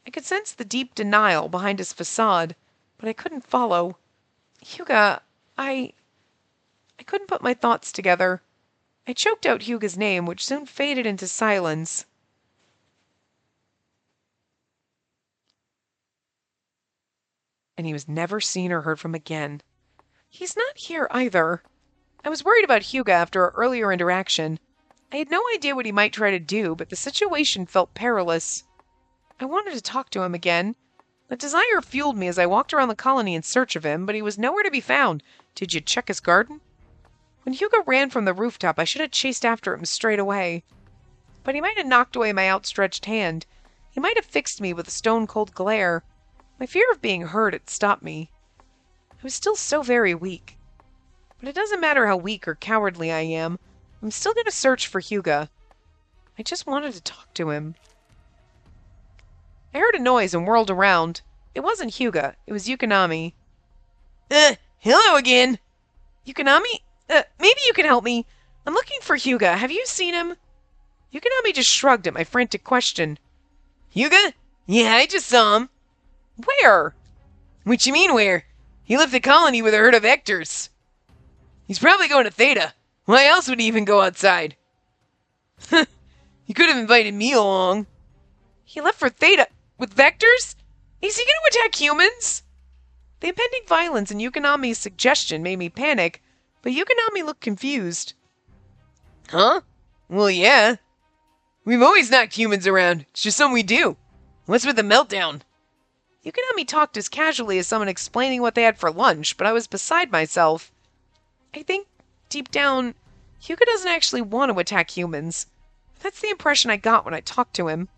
I could sense the deep denial behind his facade, but I couldn't follow. Hyuga, I couldn't put my thoughts together. I choked out Hyuga's name, which soon faded into silence. And he was never seen or heard from again. He's not here either. I was worried about Hyuga after our earlier interaction. I had no idea what he might try to do, but the situation felt perilous. I wanted to talk to him again. The desire fueled me as I walked around the colony in search of him, but he was nowhere to be found. Did you check his garden? When Hyuga ran from the rooftop, I should have chased after him straight away. But he might have knocked away my outstretched hand. He might have fixed me with a stone-cold glare. My fear of being hurt had stopped me. I was still so very weak. But it doesn't matter how weak or cowardly I am. I'm still going to search for Hyuga. I just wanted to talk to him. I heard a noise and whirled around. It wasn't Hyuga. It was Yukonami. Hello again. Yukonami? Maybe you can help me. I'm looking for Hyuga. Have you seen him? Yukonami just shrugged at my frantic question. Hyuga? Yeah, I just saw him. Where? What you mean, where? He left the colony with a herd of Vectors. He's probably going to Theta. Why else would he even go outside? He could have invited me along. He left for Theta with Vectors? Is he going to attack humans? The impending violence in Yukonami's suggestion made me panic, but Yukonami looked confused. Huh? Well, yeah. We've always knocked humans around. It's just something we do. What's with the meltdown? Yukonami talked as casually as someone explaining what they had for lunch, but I was beside myself. I think, deep down, Hyuga doesn't actually want to attack humans. That's the impression I got when I talked to him.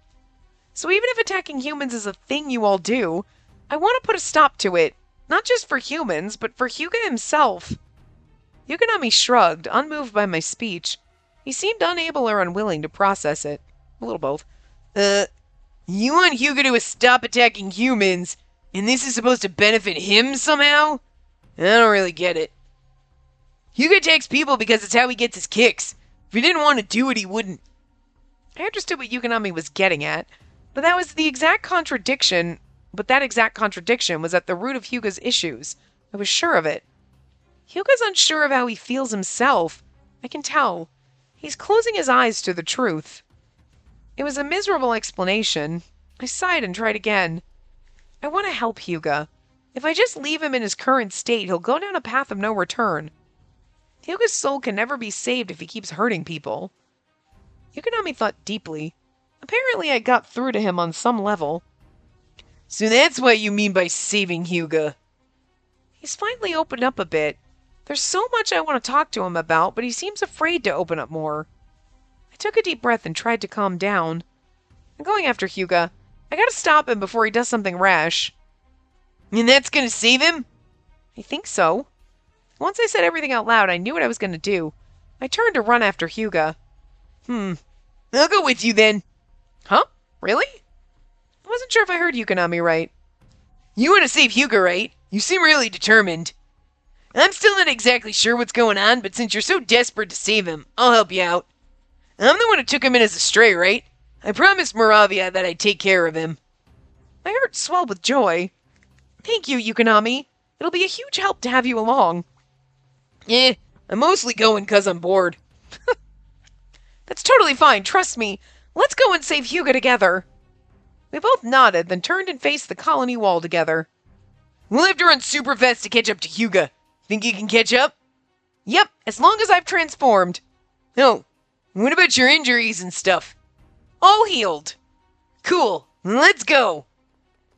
So even if attacking humans is a thing you all do, I want to put a stop to it. Not just for humans, but for Hyuga himself. Yukonami shrugged, unmoved by my speech. He seemed unable or unwilling to process it. A little both. You want Hyuga to stop attacking humans, and this is supposed to benefit him somehow? I don't really get it. Hyuga attacks people because it's how he gets his kicks. If he didn't want to do it, he wouldn't. I understood what Yukonami was getting at, but that exact contradiction was at the root of Hyuga's issues. I was sure of it. Hyuga's unsure of how he feels himself. I can tell. He's closing his eyes to the truth. It was a miserable explanation. I sighed and tried again. I want to help Hyuga. If I just leave him in his current state, he'll go down a path of no return. Hyuga's soul can never be saved if he keeps hurting people. Yukonami thought deeply. Apparently I got through to him on some level. So that's what you mean by saving Hyuga. He's finally opened up a bit. There's so much I want to talk to him about, but he seems afraid to open up more. I took a deep breath and tried to calm down. I'm going after Hyuga. I gotta stop him before he does something rash. And that's gonna save him? I think so. Once I said everything out loud, I knew what I was gonna do. I turned to run after Hyuga. I'll go with you then. Huh? Really? I wasn't sure if I heard Yukonami right. You want to save Hyuga, right? You seem really determined. I'm still not exactly sure what's going on, but since you're so desperate to save him, I'll help you out. I'm the one who took him in as a stray, right? I promised Moravia that I'd take care of him. My heart swelled with joy. Thank you, Yukonami. It'll be a huge help to have you along. I'm mostly going because I'm bored. That's totally fine, trust me. Let's go and save Hyuga together. We both nodded, then turned and faced the colony wall together. We'll have to run super fast to catch up to Hyuga. Think you can catch up? Yep, as long as I've transformed. No. What about your injuries and stuff? All healed. Cool. Let's go.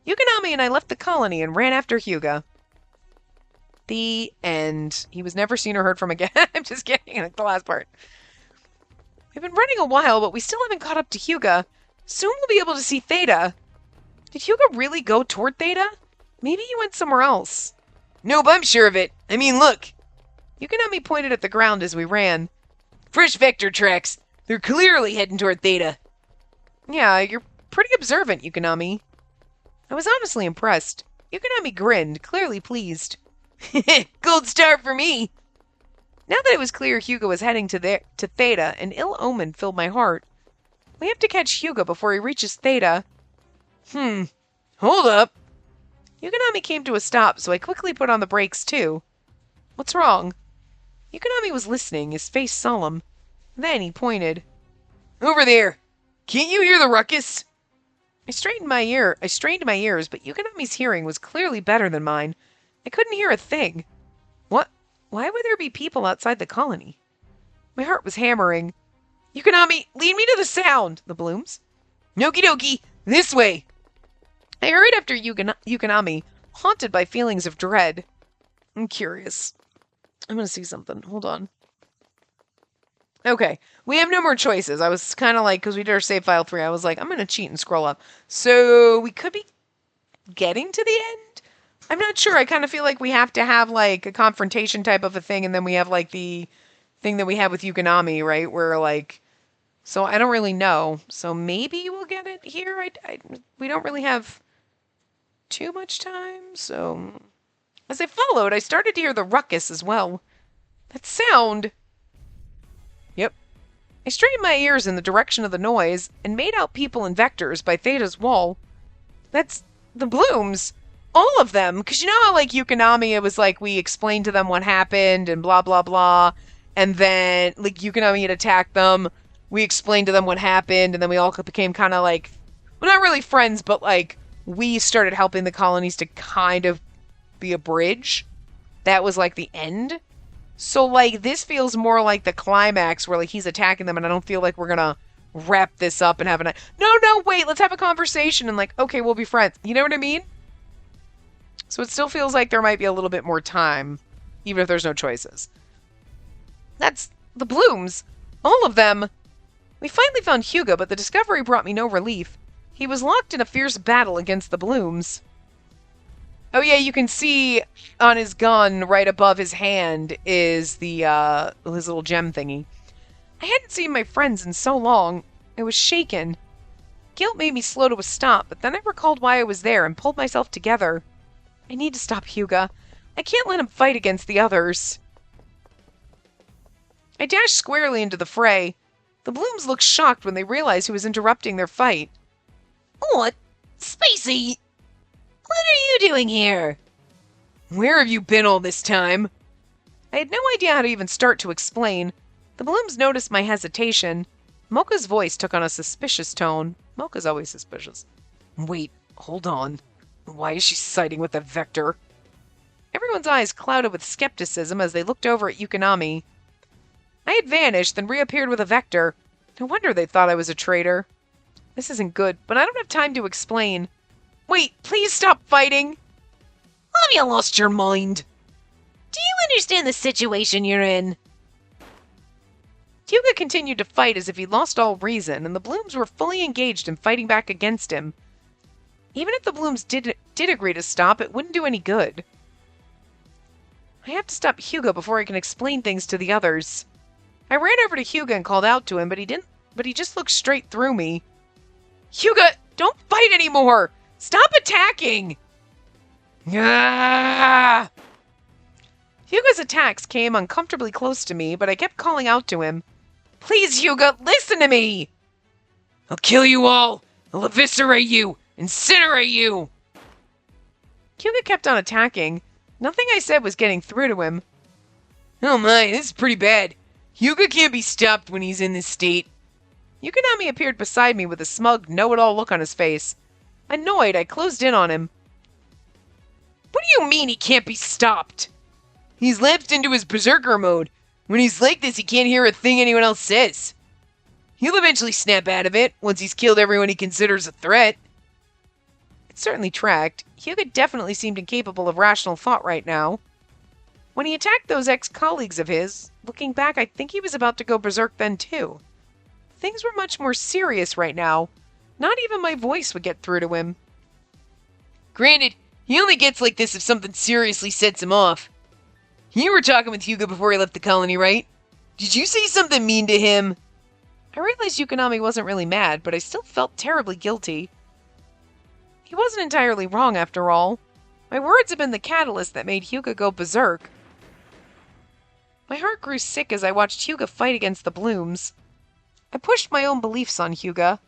Yukonami and I left the colony and ran after Hyuga. The end. He was never seen or heard from again. I'm just kidding. Like the last part. We've been running a while, but we still haven't caught up to Hyuga. Soon we'll be able to see Theta. Did Hyuga really go toward Theta? Maybe he went somewhere else. Nope, I'm sure of it. I mean, look. Yukonami pointed at the ground as we ran. Fresh vector tracks. They're clearly heading toward Theta. Yeah, you're pretty observant, Yukonami. I was honestly impressed. Yukonami grinned, clearly pleased. Gold star for me. Now that it was clear Hyuga was heading to Theta, an ill omen filled my heart. We have to catch Hyuga before he reaches Theta. Hold up. Yukonami came to a stop, so I quickly put on the brakes too. What's wrong? Yukonami was listening, his face solemn. Then he pointed. Over there. Can't you hear the ruckus? I strained my ears, but Yukonami's hearing was clearly better than mine. I couldn't hear a thing. What? Why would there be people outside the colony? My heart was hammering. Yukonami, lead me to the sound! The blooms. Noki doki, this way! I hurried after Yukonami, haunted by feelings of dread. I'm curious. I'm gonna see something. Hold on. Okay, we have no more choices. I was kind of like, because we did our save file 3, I was like, I'm gonna cheat and scroll up. So, we could be getting to the end? I'm not sure. I kind of feel like we have to have, like, a confrontation type of a thing, and then we have, like, the thing that we have with Yukonami, right? Where, like, so I don't really know. So maybe we'll get it here. We don't really have too much time, so... As I followed, I started to hear the ruckus as well. That sound... Yep. I straightened my ears in the direction of the noise, and made out people and vectors by Theta's wall. That's... the blooms! all of them, because you know how, like, Yukonami, it was like we explained to them what happened and blah, blah, blah, and then, like, Yukonami had attacked them, we explained to them what happened, and then we all became kind of, like, well, not really friends, but, like, we started helping the colonies to kind of be a bridge. That was, like, the end. So, like, this feels more like the climax where, like, he's attacking them, and I don't feel like we're gonna wrap this up and have a... No, wait, let's have a conversation, and, like, okay, we'll be friends. You know what I mean? So it still feels like there might be a little bit more time, even if there's no choices. That's the Blooms. All of them. We finally found Hyuga, but the discovery brought me no relief. He was locked in a fierce battle against the Blooms. Oh yeah, you can see on his gun right above his hand is the his little gem thingy. I hadn't seen my friends in so long. I was shaken. Guilt made me slow to a stop, but then I recalled why I was there and pulled myself together. I need to stop Hyuga. I can't let him fight against the others. I dashed squarely into the fray. The Blooms looked shocked when they realized who was interrupting their fight. What? Spacey! What are you doing here? Where have you been all this time? I had no idea how to even start to explain. The Blooms noticed my hesitation. Mocha's voice took on a suspicious tone. Mocha's always suspicious. Wait, hold on. Why is she siding with the Vector? Everyone's eyes clouded with skepticism as they looked over at Yukonami. I had vanished, then reappeared with a Vector. No wonder they thought I was a traitor. This isn't good, but I don't have time to explain. Wait, please stop fighting! Have you lost your mind? Do you understand the situation you're in? Hyuga continued to fight as if he'd lost all reason, and the Blooms were fully engaged in fighting back against him. Even if the Blooms did agree to stop, it wouldn't do any good. I have to stop Hyuga before I can explain things to the others. I ran over to Hyuga and called out to him, but he just looked straight through me. Hyuga, don't fight anymore! Stop attacking! Ah! Hyuga's attacks came uncomfortably close to me, but I kept calling out to him. Please, Hyuga, listen to me! I'll kill you all! I'll eviscerate you! Incinerate you! Hyuga kept on attacking. Nothing I said was getting through to him. Oh my, this is pretty bad. Hyuga can't be stopped when he's in this state. Yukonami appeared beside me with a smug, know-it-all look on his face. Annoyed, I closed in on him. What do you mean he can't be stopped? He's lapsed into his berserker mode. When he's like this, he can't hear a thing anyone else says. He'll eventually snap out of it, once he's killed everyone he considers a threat. It certainly tracked. Hyuga definitely seemed incapable of rational thought right now. When he attacked those ex-colleagues of his, looking back, I think he was about to go berserk then too. Things were much more serious right now. Not even my voice would get through to him. Granted, he only gets like this if something seriously sets him off. You were talking with Hyuga before he left the colony, right? Did you say something mean to him? I realized Yukonami wasn't really mad, but I still felt terribly guilty. He wasn't entirely wrong, after all. My words had been the catalyst that made Hyuga go berserk. My heart grew sick as I watched Hyuga fight against the Blooms. I pushed my own beliefs on Hyuga.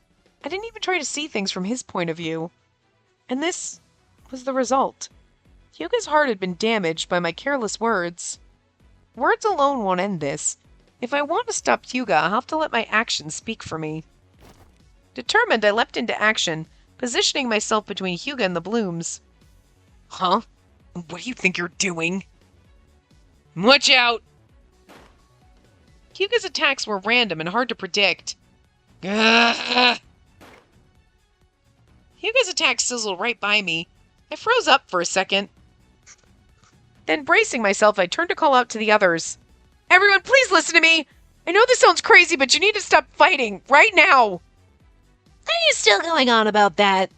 I didn't even try to see things from his point of view. And this was the result. Hyuga's heart had been damaged by my careless words. Words alone won't end this. If I want to stop Hyuga, I'll have to let my actions speak for me. Determined, I leapt into action, positioning myself between Hyuga and the Blooms. Huh? What do you think you're doing? Watch out! Hyuga's attacks were random and hard to predict. Ah! Hyuga's attack sizzled right by me. I froze up for a second. Then, bracing myself, I turned to call out to the others. Everyone, please listen to me! I know this sounds crazy, but you need to stop fighting, right now! Are you still going on about that?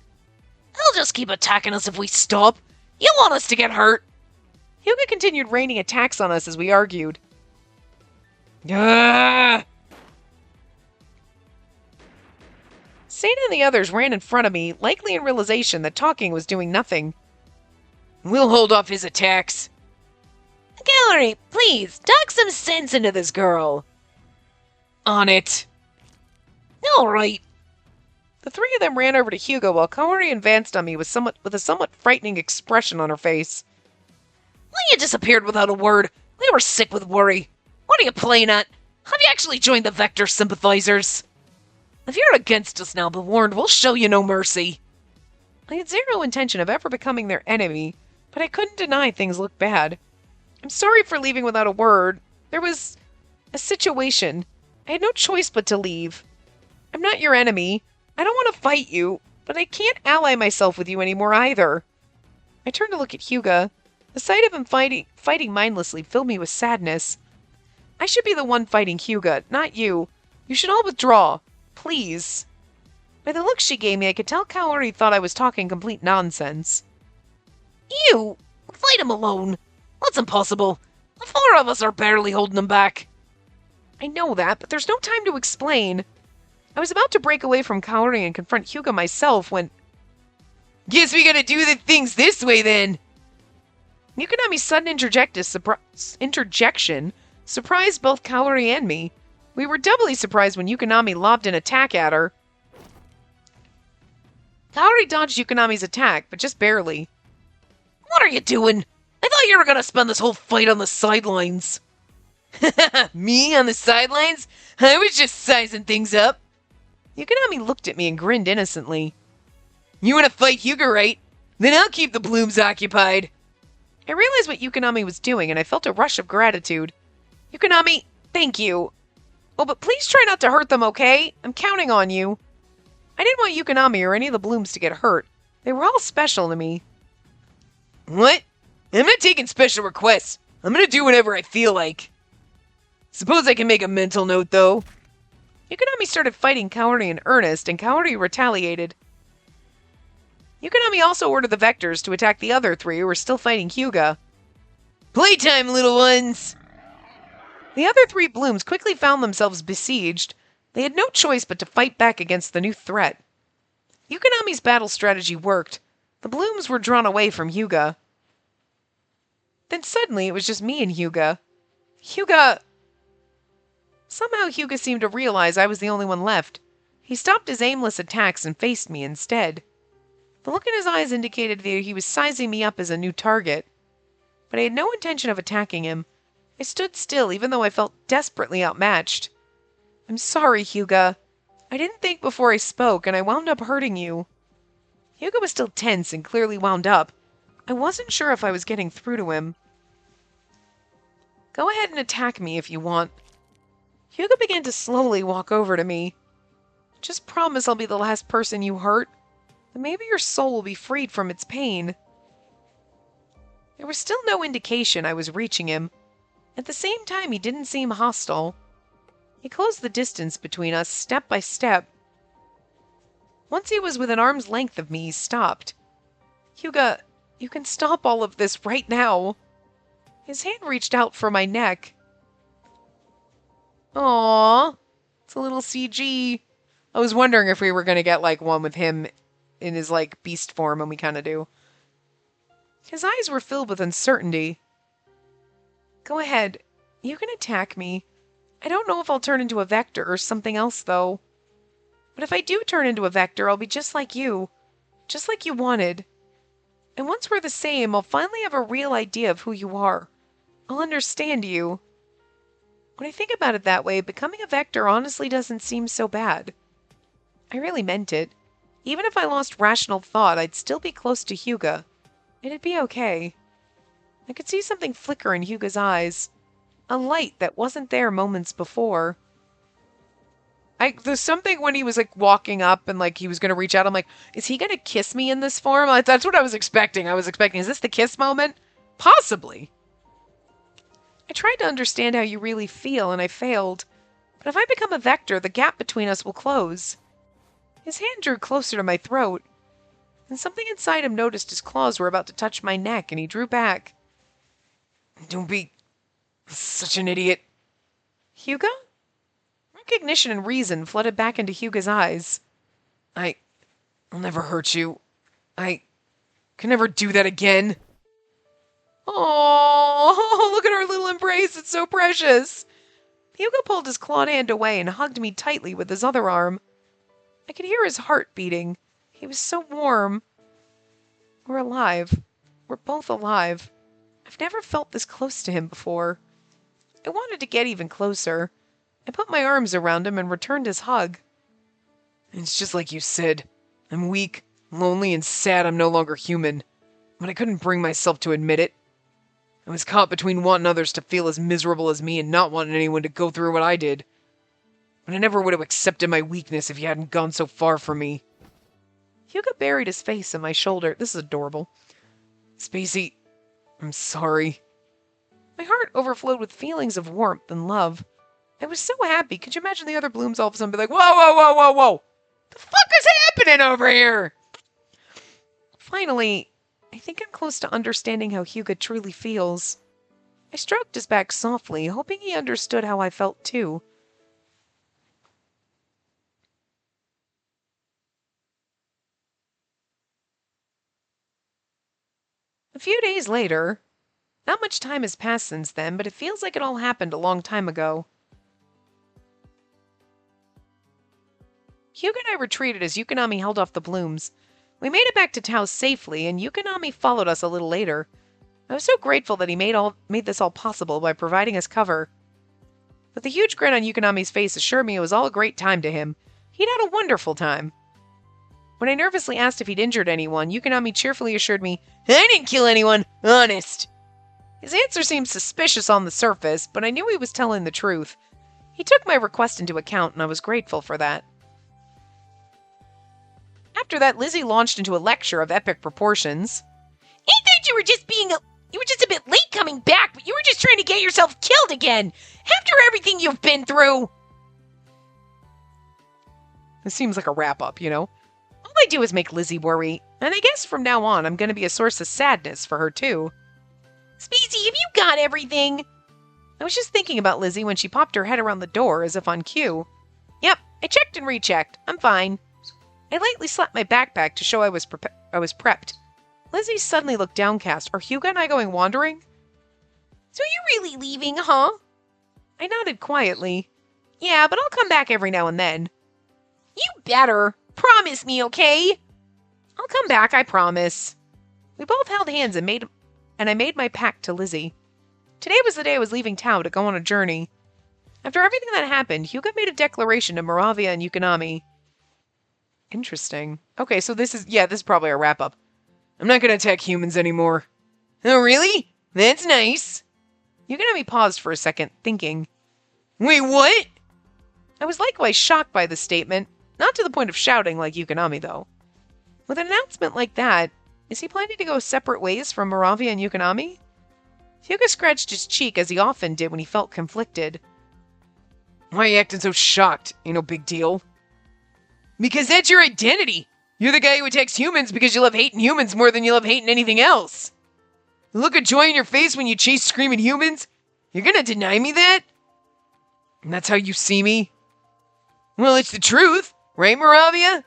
He'll just keep attacking us if we stop. You want us to get hurt? Hyuga continued raining attacks on us as we argued. Ah! Sana and the others ran in front of me, likely in realization that talking was doing nothing. We'll hold off his attacks. Gallery, please, talk some sense into this girl. On it. All right. The three of them ran over to Hugo while Kaori advanced on me with a somewhat frightening expression on her face. You disappeared without a word. We were sick with worry. What are you playing at? Have you actually joined the Vector sympathizers? If you're against us now, be warned, we'll show you no mercy. I had zero intention of ever becoming their enemy, but I couldn't deny things looked bad. I'm sorry for leaving without a word. There was a situation. I had no choice but to leave. I'm not your enemy. I don't want to fight you, but I can't ally myself with you anymore either. I turned to look at Hyuga. The sight of him fighting mindlessly filled me with sadness. I should be the one fighting Hyuga, not you. You should all withdraw. Please. By the look she gave me, I could tell Kaori thought I was talking complete nonsense. You? Fight him alone. That's impossible. The four of us are barely holding him back. I know that, but there's no time to explain. I was about to break away from Kaori and confront Hyuga myself when... Guess we gotta do the things this way then. Yukonami's sudden interjection surprised both Kaori and me. We were doubly surprised when Yukonami lobbed an attack at her. Kaori dodged Yukonami's attack, but just barely. What are you doing? I thought you were gonna spend this whole fight on the sidelines. Me on the sidelines? I was just sizing things up. Yukonami looked at me and grinned innocently. You wanna fight Hyuga, right? Then I'll keep the blooms occupied. I realized what Yukonami was doing, and I felt a rush of gratitude. Yukonami, thank you. Oh, but please try not to hurt them, okay? I'm counting on you. I didn't want Yukonami or any of the blooms to get hurt. They were all special to me. What? I'm not taking special requests. I'm gonna do whatever I feel like. Suppose I can make a mental note, though. Yukonami started fighting Kaori in earnest, and Kaori retaliated. Yukonami also ordered the Vectors to attack the other three who were still fighting Hyuga. Playtime, little ones! The other three blooms quickly found themselves besieged. They had no choice but to fight back against the new threat. Yukonami's battle strategy worked. The blooms were drawn away from Hyuga. Then suddenly it was just me and Hyuga. Somehow Hyuga seemed to realize I was the only one left. He stopped his aimless attacks and faced me instead. The look in his eyes indicated that he was sizing me up as a new target. But I had no intention of attacking him. I stood still, even though I felt desperately outmatched. I'm sorry, Hyuga. I didn't think before I spoke, and I wound up hurting you. Hyuga was still tense and clearly wound up. I wasn't sure if I was getting through to him. Go ahead and attack me if you want. Hyuga began to slowly walk over to me. Just promise I'll be the last person you hurt. And maybe your soul will be freed from its pain. There was still no indication I was reaching him. At the same time, he didn't seem hostile. He closed the distance between us step by step. Once he was within arm's length of me, he stopped. Hyuga, you can stop all of this right now. His hand reached out for my neck. Aww, it's a little CG. I was wondering if we were going to get like one with him in his like beast form, and we kind of do. His eyes were filled with uncertainty. Go ahead, you can attack me. I don't know if I'll turn into a Vector or something else though. But if I do turn into a Vector, I'll be just like you wanted. And once we're the same, I'll finally have a real idea of who you are. I'll understand you. When I think about it that way, becoming a Vector honestly doesn't seem so bad. I really meant it. Even if I lost rational thought, I'd still be close to Hyuga. It'd be okay. I could see something flicker in Hyuga's eyes. A light that wasn't there moments before. There's something when he was like walking up and like he was going to reach out. I'm like, is he going to kiss me in this form? That's what I was expecting. Is this the kiss moment? Possibly. I tried to understand how you really feel and I failed. But if I become a Vector, the gap between us will close. His hand drew closer to my throat. And something inside him noticed his claws were about to touch my neck and he drew back. Don't be such an idiot. Hyuga? Recognition and reason flooded back into Hyuga's eyes. I'll never hurt you. I can never do that again. Oh, look at our little embrace. It's so precious. Hyuga pulled his clawed hand away and hugged me tightly with his other arm. I I could hear his heart beating. He was so warm. We're alive. We're both alive. I've never felt this close to him before. I wanted to get even closer. I put my arms around him and returned his hug. It's just like you said. I'm weak, lonely, and sad I'm no longer human. But I couldn't bring myself to admit it. I was caught between wanting others to feel as miserable as me and not wanting anyone to go through what I did. But I never would have accepted my weakness if you hadn't gone so far for me. Hugo buried his face in my shoulder. This is adorable. Spacey, I'm sorry. My heart overflowed with feelings of warmth and love. I was so happy. Could you imagine the other blooms all of a sudden be like, whoa, whoa, whoa, whoa, whoa! The fuck is happening over here? Finally, I think I'm close to understanding how Hugo truly feels. I stroked his back softly, hoping he understood how I felt too. A few days later, not much time has passed since then, but it feels like it all happened a long time ago. Hugo and I retreated as Yukonami held off the blooms. We made it back to Tao safely, and Yukonami followed us a little later. I was so grateful that he made this all possible by providing us cover. But the huge grin on Yukonami's face assured me it was all a great time to him. He'd had a wonderful time. When I nervously asked if he'd injured anyone, Yukonami cheerfully assured me, I didn't kill anyone, honest. His answer seemed suspicious on the surface, but I knew he was telling the truth. He took my request into account, and I was grateful for that. After that, Lizzie launched into a lecture of epic proportions. I thought you were just a bit late coming back, but you were just trying to get yourself killed again, after everything you've been through. This seems like a wrap-up, you know? All I do is make Lizzie worry, and I guess from now on I'm going to be a source of sadness for her too. Spacey, have you got everything? I was just thinking about Lizzie when she popped her head around the door as if on cue. Yep, I checked and rechecked. I'm fine. I lightly slapped my backpack to show I was prepped. Lizzie suddenly looked downcast. Are Hugo and I going wandering? So you're really leaving, huh? I nodded quietly. Yeah, but I'll come back every now and then. You better. Promise me, okay? I'll come back, I promise. We both held hands and I made my pack to Lizzie. Today was the day I was leaving Tao to go on a journey. After everything that happened, Hugo made a declaration to Moravia and Yukonami. Interesting. Okay, so this is probably a wrap-up. I'm not gonna attack humans anymore. Oh, really? That's nice. Yukonami paused for a second, thinking. Wait, what? I was likewise shocked by the statement, not to the point of shouting like Yukonami, though. With an announcement like that, is he planning to go separate ways from Moravia and Yukonami? Hugo scratched his cheek as he often did when he felt conflicted. Why are you acting so shocked? Ain't no big deal. Because that's your identity. You're the guy who attacks humans because you love hating humans more than you love hating anything else. The look of joy in your face when you chase screaming humans? You're gonna deny me that? And that's how you see me? Well, it's the truth, right, Moravia?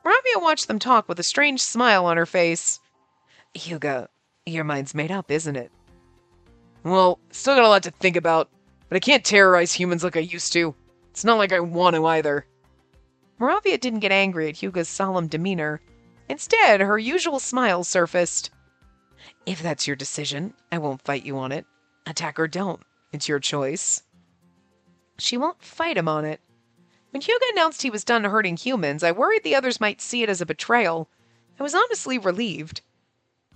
Moravia watched them talk with a strange smile on her face. Hugo, your mind's made up, isn't it? Well, still got a lot to think about, but I can't terrorize humans like I used to. It's not like I want to either. Moravia didn't get angry at Hugo's solemn demeanor. Instead, her usual smile surfaced. If that's your decision, I won't fight you on it. Attack or don't. It's your choice. She won't fight him on it. When Hugo announced he was done hurting humans, I worried the others might see it as a betrayal. I was honestly relieved.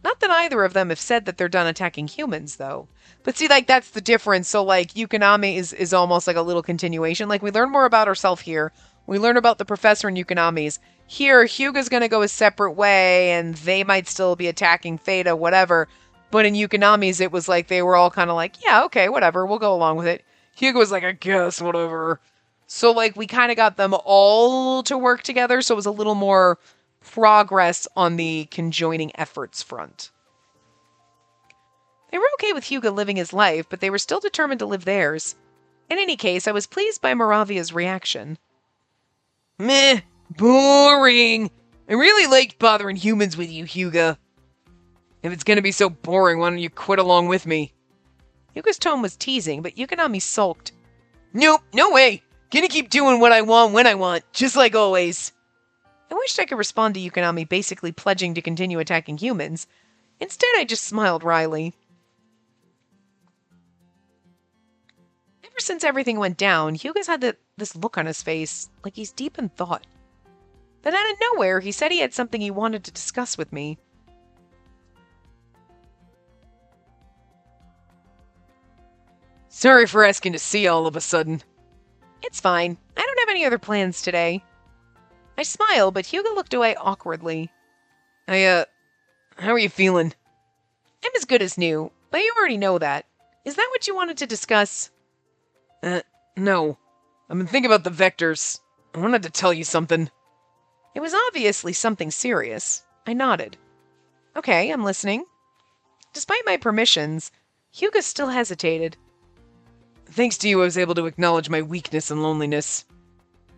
Not that either of them have said that they're done attacking humans, though. But see, like, that's the difference. So, like, Yukonami is almost like a little continuation. Like, we learn more about herself here. We learn about the professor and Yukonami's. Here, Hugo's going to go a separate way, and they might still be attacking Theta, whatever. But in Yukonami's, it was like they were all kind of like, yeah, okay, whatever, we'll go along with it. Hugo was like, I guess, whatever. So, like, we kind of got them all to work together, so it was a little more progress on the conjoining efforts front. They were okay with Hugo living his life, but they were still determined to live theirs. In any case, I was pleased by Moravia's reaction. Meh, boring. I really liked bothering humans with you, Hugo. If it's gonna be so boring, why don't you quit along with me? Hugo's tone was teasing, but Yukonami sulked. Nope, no way. Gonna keep doing what I want when I want, just like always. I wished I could respond to Yukonami basically pledging to continue attacking humans. Instead, I just smiled wryly. Ever since everything went down, Hyuga's had this look on his face, like he's deep in thought. Then out of nowhere, he said he had something he wanted to discuss with me. Sorry for asking to see all of a sudden. It's fine. I don't have any other plans today. I smiled, but Hyuga looked away awkwardly. How are you feeling? I'm as good as new, but you already know that. Is that what you wanted to discuss? No. I've been thinking about the vectors. I wanted to tell you something. It was obviously something serious. I nodded. Okay, I'm listening. Despite my permissions, Hyuga still hesitated. Thanks to you, I was able to acknowledge my weakness and loneliness.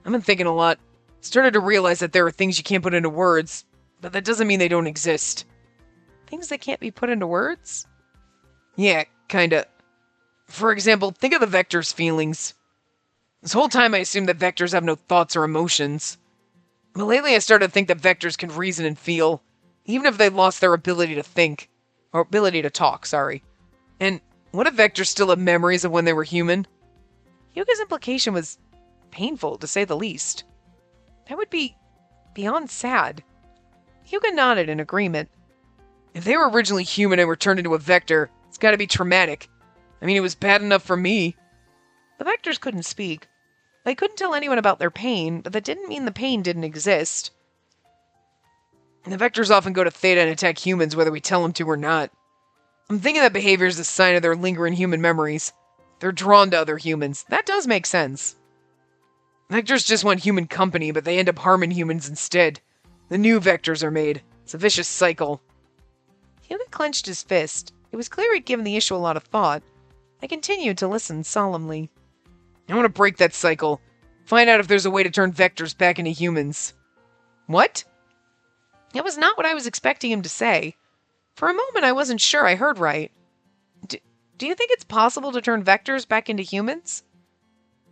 I've been thinking a lot. Started to realize that there are things you can't put into words, but that doesn't mean they don't exist. Things that can't be put into words? Yeah, kinda. For example, think of the vectors' feelings. This whole time I assumed that vectors have no thoughts or emotions. But lately I started to think that vectors can reason and feel, even if they lost their ability to think. Or ability to talk, sorry. And what if vectors still have memories of when they were human? Hyuga's implication was painful, to say the least. That would be beyond sad. Hyuga nodded in agreement. If they were originally human and were turned into a vector, it's gotta be traumatic. I mean, it was bad enough for me. The vectors couldn't speak. They couldn't tell anyone about their pain, but that didn't mean the pain didn't exist. The vectors often go to Theta and attack humans whether we tell them to or not. I'm thinking that behavior is a sign of their lingering human memories. They're drawn to other humans. That does make sense. Vectors just want human company, but they end up harming humans instead. The new vectors are made. It's a vicious cycle. Hyuga clenched his fist. It was clear he'd given the issue a lot of thought. I continued to listen solemnly. I want to break that cycle. Find out if there's a way to turn vectors back into humans. What? That was not what I was expecting him to say. For a moment, I wasn't sure I heard right. Do you think it's possible to turn vectors back into humans?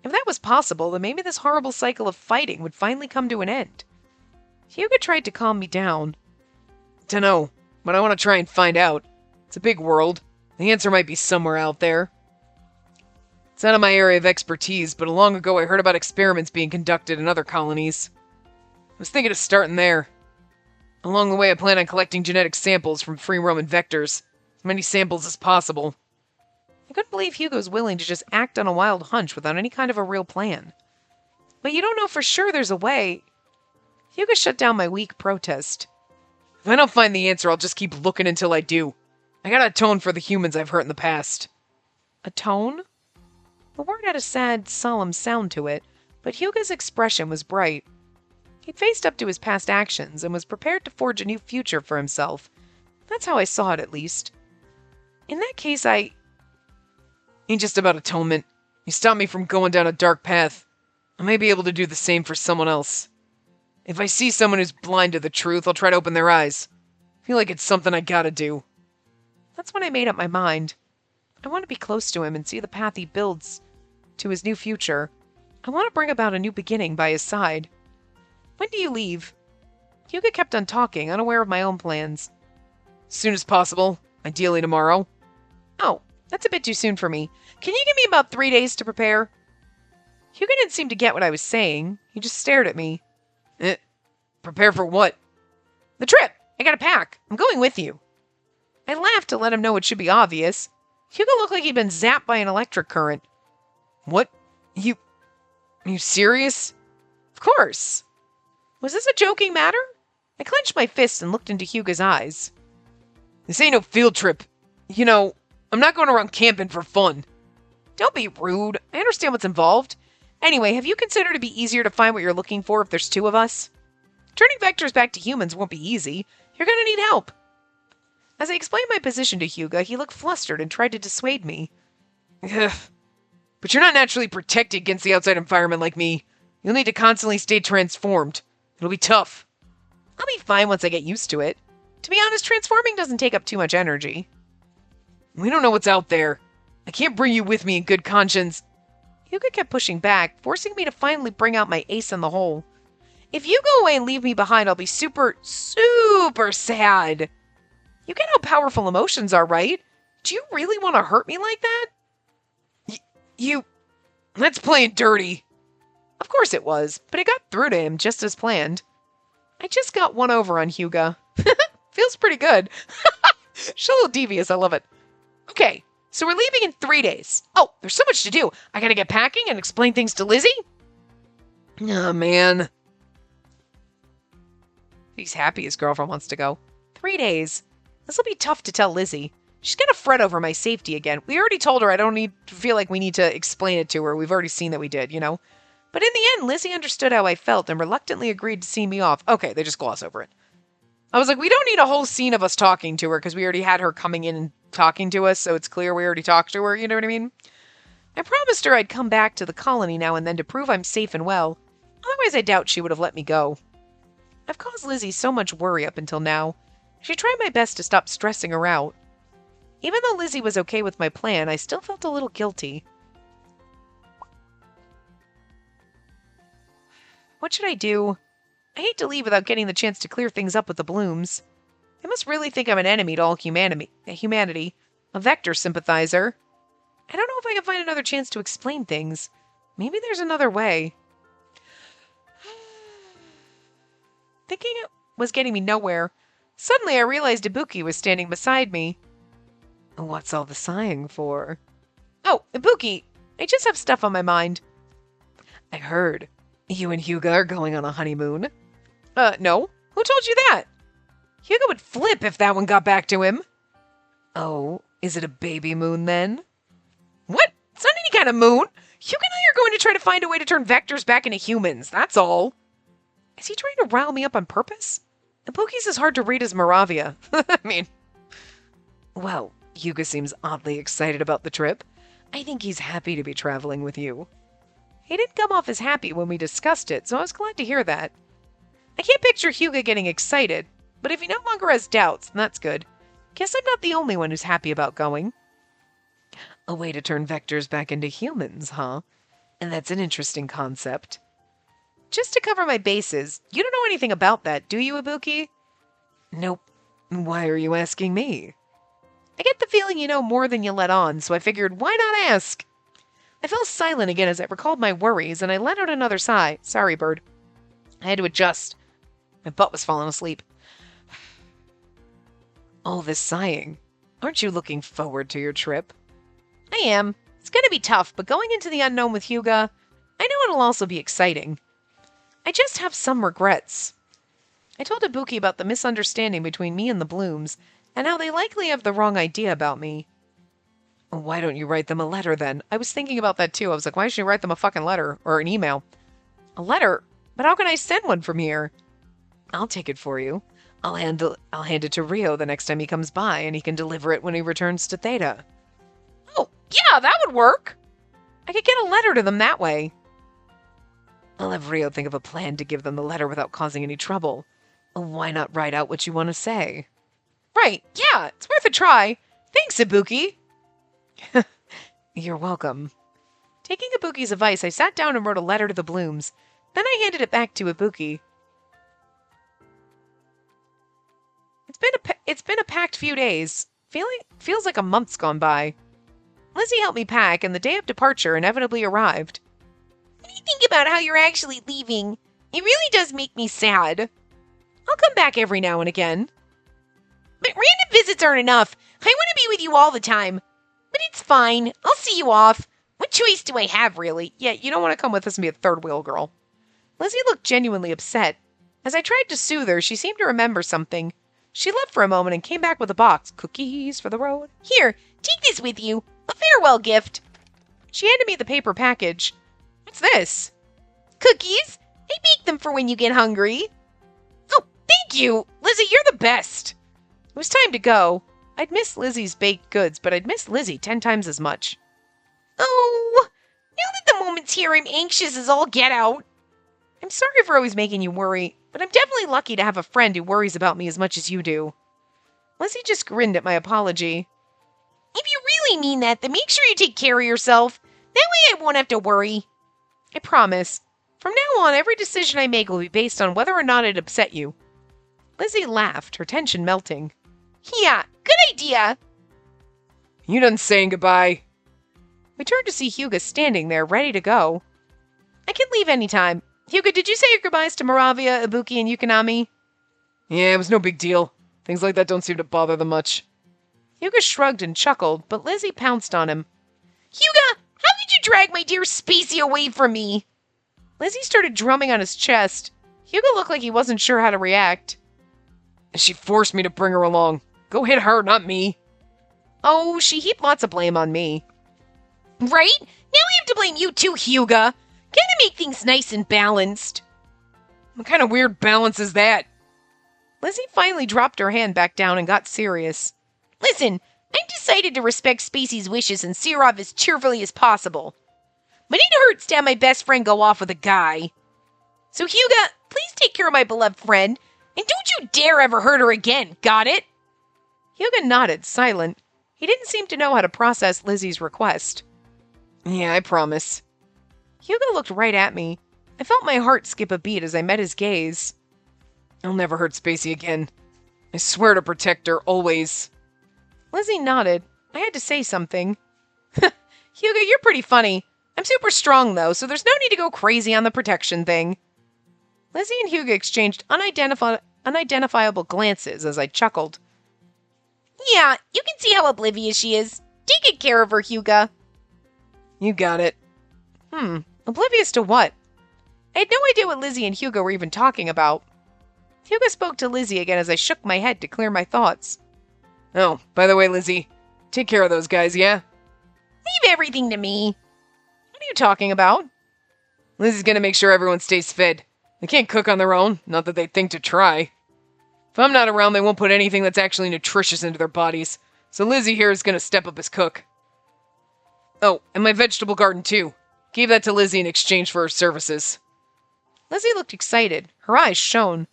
If that was possible, then maybe this horrible cycle of fighting would finally come to an end. Hyuga tried to calm me down. Dunno, but I want to try and find out. It's a big world. The answer might be somewhere out there. It's out of my area of expertise, but long ago I heard about experiments being conducted in other colonies. I was thinking of starting there. Along the way, I plan on collecting genetic samples from free roaming vectors. As many samples as possible. I couldn't believe Hyuga was willing to just act on a wild hunch without any kind of a real plan. But you don't know for sure there's a way. Hyuga shut down my weak protest. If I don't find the answer, I'll just keep looking until I do. I gotta atone for the humans I've hurt in the past. Atone? The word had a sad, solemn sound to it, but Hyuga's expression was bright. He'd faced up to his past actions and was prepared to forge a new future for himself. That's how I saw it, at least. In that case, Ain't just about atonement. You stopped me from going down a dark path. I may be able to do the same for someone else. If I see someone who's blind to the truth, I'll try to open their eyes. I feel like it's something I gotta do. That's when I made up my mind. I want to be close to him and see the path he builds to his new future. I want to bring about a new beginning by his side. When do you leave? Hyuga kept on talking, unaware of my own plans. As soon as possible. Ideally tomorrow. Oh, that's a bit too soon for me. Can you give me about 3 days to prepare? Hyuga didn't seem to get what I was saying. He just stared at me. Prepare for what? The trip! I gotta pack. I'm going with you. I laughed to let him know it should be obvious. Hyuga looked like he'd been zapped by an electric current. What? You serious? Of course. Was this a joking matter? I clenched my fist and looked into Hyuga's eyes. This ain't no field trip. You know, I'm not going around camping for fun. Don't be rude. I understand what's involved. Anyway, have you considered it'd be easier to find what you're looking for if there's two of us? Turning vectors back to humans won't be easy. You're gonna need help. As I explained my position to Hyuga, he looked flustered and tried to dissuade me. Ugh. But you're not naturally protected against the outside environment like me. You'll need to constantly stay transformed. It'll be tough. I'll be fine once I get used to it. To be honest, transforming doesn't take up too much energy. We don't know what's out there. I can't bring you with me in good conscience. Hyuga kept pushing back, forcing me to finally bring out my ace in the hole. If you go away and leave me behind, I'll be super, super sad. You get how powerful emotions are, right? Do you really want to hurt me like that? That's playing dirty. Of course it was, but it got through to him just as planned. I just got one over on Hyuga. Feels pretty good. She's a little devious, I love it. Okay, so we're leaving in 3 days. Oh, there's so much to do. I gotta get packing and explain things to Lizzie. Oh, man. He's happy his girlfriend wants to go. 3 days. This'll be tough to tell Lizzie. She's gonna fret over my safety again. We already told her I don't need to feel like we need to explain it to her. We've already seen that we did, you know? But in the end, Lizzie understood how I felt and reluctantly agreed to see me off. Okay, they just gloss over it. I was like, we don't need a whole scene of us talking to her because we already had her coming in and talking to us, so it's clear we already talked to her, you know what I mean? I promised her I'd come back to the colony now and then to prove I'm safe and well. Otherwise, I doubt she would have let me go. I've caused Lizzie so much worry up until now. I should try my best to stop stressing her out. Even though Lizzie was okay with my plan, I still felt a little guilty. What should I do? I hate to leave without getting the chance to clear things up with the Blooms. They must really think I'm an enemy to all humanity, a Vector sympathizer. I don't know if I can find another chance to explain things. Maybe there's another way. Thinking it was getting me nowhere. Suddenly I realized Ibuki was standing beside me. What's all the sighing for? Oh, Ibuki, I just have stuff on my mind. I heard you and Hyuga are going on a honeymoon. No. Who told you that? Hyuga would flip if that one got back to him. Oh, is it a baby moon then? What? It's not any kind of moon. Hyuga and I are going to try to find a way to turn Vectors back into humans, that's all. Is he trying to rile me up on purpose? Ibuki's as hard to read as Moravia. I mean... Well, Hyuga seems oddly excited about the trip. I think he's happy to be traveling with you. He didn't come off as happy when we discussed it, so I was glad to hear that. I can't picture Hyuga getting excited, but if he no longer has doubts, then that's good. Guess I'm not the only one who's happy about going. A way to turn Vectors back into humans, huh? And that's an interesting concept. Just to cover my bases, you don't know anything about that, do you, Ibuki? Nope. Why are you asking me? I get the feeling you know more than you let on, so I figured, why not ask? I fell silent again as I recalled my worries, and I let out another sigh. Sorry, bird. I had to adjust. My butt was falling asleep. All this sighing. Aren't you looking forward to your trip? I am. It's going to be tough, but going into the unknown with Hyuga, I know it'll also be exciting. I just have some regrets. I told Ibuki about the misunderstanding between me and the Blooms, and how they likely have the wrong idea about me. Why don't you write them a letter, then? I was thinking about that, too. I was like, why don't you write them a fucking letter? Or an email? A letter? But how can I send one from here? I'll take it for you. I'll hand it to Rio the next time he comes by, and he can deliver it when he returns to Theta. Oh, yeah, that would work! I could get a letter to them that way. I'll have Rio think of a plan to give them the letter without causing any trouble. Why not write out what you want to say? Right, yeah, it's worth a try. Thanks, Ibuki. You're welcome. Taking Ibuki's advice, I sat down and wrote a letter to the Blooms. Then I handed it back to Ibuki. It's been a packed few days. Feels like a month's gone by. Lizzie helped me pack, and the day of departure inevitably arrived. When you think about how you're actually leaving, it really does make me sad. I'll come back every now and again. But random visits aren't enough. I want to be with you all the time. But it's fine. I'll see you off. What choice do I have, really? Yeah, you don't want to come with us and be a third wheel girl. Lizzie looked genuinely upset. As I tried to soothe her, she seemed to remember something. She left for a moment and came back with a box. Cookies for the road. Here, take this with you. A farewell gift. She handed me the paper package. What's this? Cookies. I bake them for when you get hungry. Oh, thank you. Lizzie, you're the best. It was time to go. I'd miss Lizzie's baked goods, but I'd miss Lizzie 10 times as much. Oh, now that the moment's here, I'm anxious as all get out. I'm sorry for always making you worry, but I'm definitely lucky to have a friend who worries about me as much as you do. Lizzie just grinned at my apology. If you really mean that, then make sure you take care of yourself. That way I won't have to worry. I promise. From now on, every decision I make will be based on whether or not it upset you. Lizzie laughed, her tension melting. Yeah, good idea. You done saying goodbye? We turned to see Hyuga standing there, ready to go. I can leave any time. Hyuga, did you say your goodbyes to Moravia, Ibuki, and Yukonami? Yeah, it was no big deal. Things like that don't seem to bother them much. Hyuga shrugged and chuckled, but Lizzie pounced on him. Hyuga, how could you drag my dear Spacey away from me? Lizzie started drumming on his chest. Hyuga looked like he wasn't sure how to react. She forced me to bring her along. Go hit her, not me. Oh, she heaped lots of blame on me. Right? Now we have to blame you too, Hyuga. Gotta make things nice and balanced. What kind of weird balance is that? Lizzie finally dropped her hand back down and got serious. Listen, I decided to respect Spacey's wishes and see her off as cheerfully as possible. But it hurts to have my best friend go off with a guy. So Hyuga, please take care of my beloved friend, and don't you dare ever hurt her again, got it? Hyuga nodded, silent. He didn't seem to know how to process Lizzie's request. Yeah, I promise. Hyuga looked right at me. I felt my heart skip a beat as I met his gaze. I'll never hurt Spacey again. I swear to protect her, always. Lizzie nodded. I had to say something. Hyuga, you're pretty funny. I'm super strong, though, so there's no need to go crazy on the protection thing. Lizzie and Hyuga exchanged unidentifiable glances as I chuckled. Yeah, you can see how oblivious she is. Take good care of her, Hyuga. You got it. Oblivious to what? I had no idea what Lizzie and Hyuga were even talking about. Hyuga spoke to Lizzie again as I shook my head to clear my thoughts. Oh, by the way, Lizzie, take care of those guys, yeah? Leave everything to me. What are you talking about? Lizzie's gonna make sure everyone stays fed. They can't cook on their own, not that they think to try. If I'm not around, they won't put anything that's actually nutritious into their bodies, so Lizzie here is gonna step up as cook. Oh, and my vegetable garden too. Gave that to Lizzie in exchange for her services. Lizzie looked excited. Her eyes shone.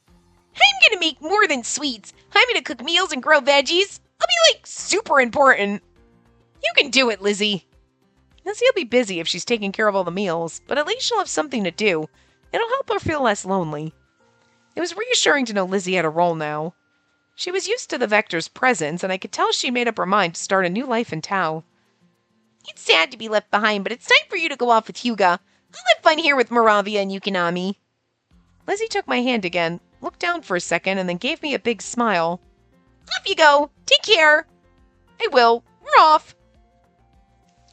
I'm gonna make more than sweets. I'm gonna cook meals and grow veggies. I'll be like super important. You can do it, Lizzie. Lizzie will be busy if she's taking care of all the meals, but at least she'll have something to do. It'll help her feel less lonely. It was reassuring to know Lizzie had a role now. She was used to the Vector's presence, and I could tell she made up her mind to start a new life in Tau. It's sad to be left behind, but it's time for you to go off with Hyuga. I'll have fun here with Moravia and Yukonami. Lizzie took my hand again, looked down for a second, and then gave me a big smile. Off you go. Take care. I will. We're off.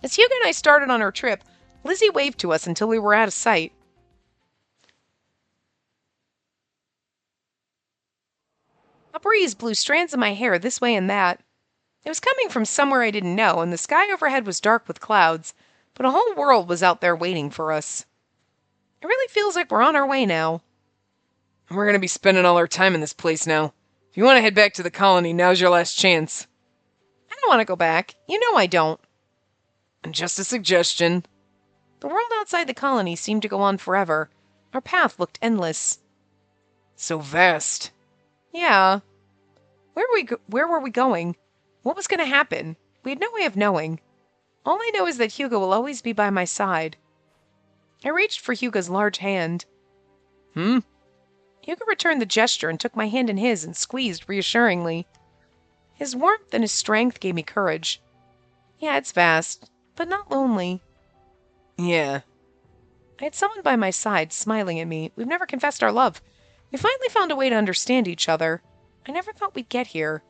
As Hyuga and I started on our trip, Lizzie waved to us until we were out of sight. A breeze blew strands of my hair this way and that. It was coming from somewhere I didn't know, and the sky overhead was dark with clouds, but a whole world was out there waiting for us. It really feels like we're on our way now. We're going to be spending all our time in this place now. If you want to head back to the colony, now's your last chance. I don't want to go back. You know I don't. And just a suggestion. The world outside the colony seemed to go on forever. Our path looked endless. So vast. Yeah. Where were we going? What was going to happen? We had no way of knowing. All I know is that Hyuga will always be by my side. I reached for Hyuga's large hand. Hyuga returned the gesture and took my hand in his and squeezed reassuringly. His warmth and his strength gave me courage. Yeah, it's vast, but not lonely. Yeah. I had someone by my side, smiling at me. We've never confessed our love. We finally found a way to understand each other. I never thought we'd get here.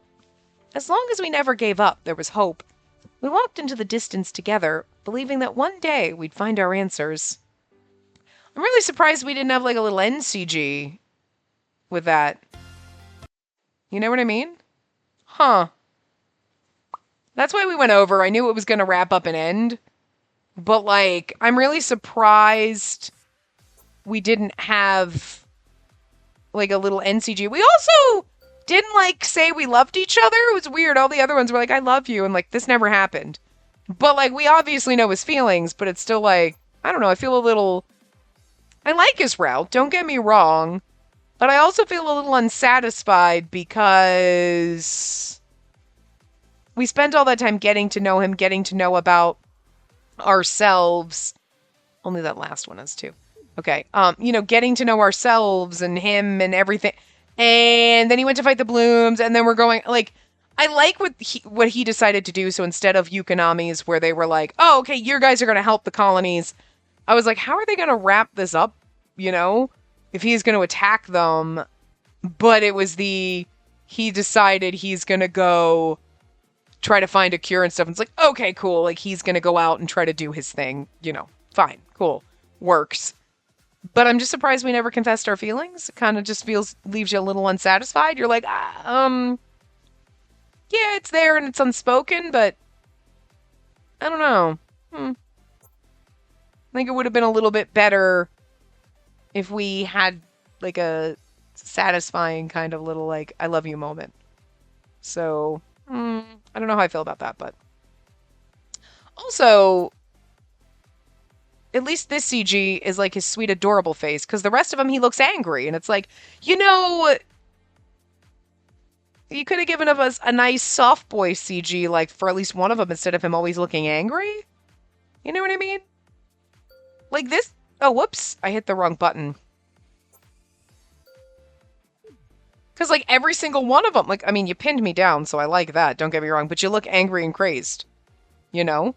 As long as we never gave up, there was hope. We walked into the distance together, believing that one day we'd find our answers. I'm really surprised we didn't have like a little NCG with that. You know what I mean? Huh. That's why we went over. I knew it was going to wrap up and end. But, like, I'm really surprised we didn't have, like, a little NCG. We also didn't, like, say we loved each other. It was weird. All the other ones were like, I love you. And, like, this never happened. But, like, we obviously know his feelings. But it's still, like, I don't know. I feel a little... I like his route. Don't get me wrong. But I also feel a little unsatisfied because we spent all that time getting to know him, getting to know about ourselves. Only that last one is too. Okay. Getting to know ourselves and him and everything. And then he went to fight the Blooms, and then we're going, like, I like what he decided to do. So instead of Yukonami's, where they were like, oh, okay, you guys are going to help the colonies, I was like, how are they going to wrap this up, if he's going to attack them? But it was he decided he's going to go try to find a cure and stuff. And it's like, okay, cool. Like, he's going to go out and try to do his thing, fine, cool, works. But I'm just surprised we never confessed our feelings. It kind of just leaves you a little unsatisfied. You're like, yeah, it's there and it's unspoken, but I don't know. I think it would have been a little bit better if we had like a satisfying kind of little like I love you moment. So, I don't know how I feel about that, but also, at least this CG is like his sweet, adorable face, because the rest of him, he looks angry, and it's like, you could have given us a nice soft boy CG, like, for at least one of them, instead of him always looking angry. You know what I mean? Like this... Oh, whoops. I hit the wrong button. Because, like, every single one of them, like, I mean, you pinned me down, so I like that, don't get me wrong, but you look angry and crazed. And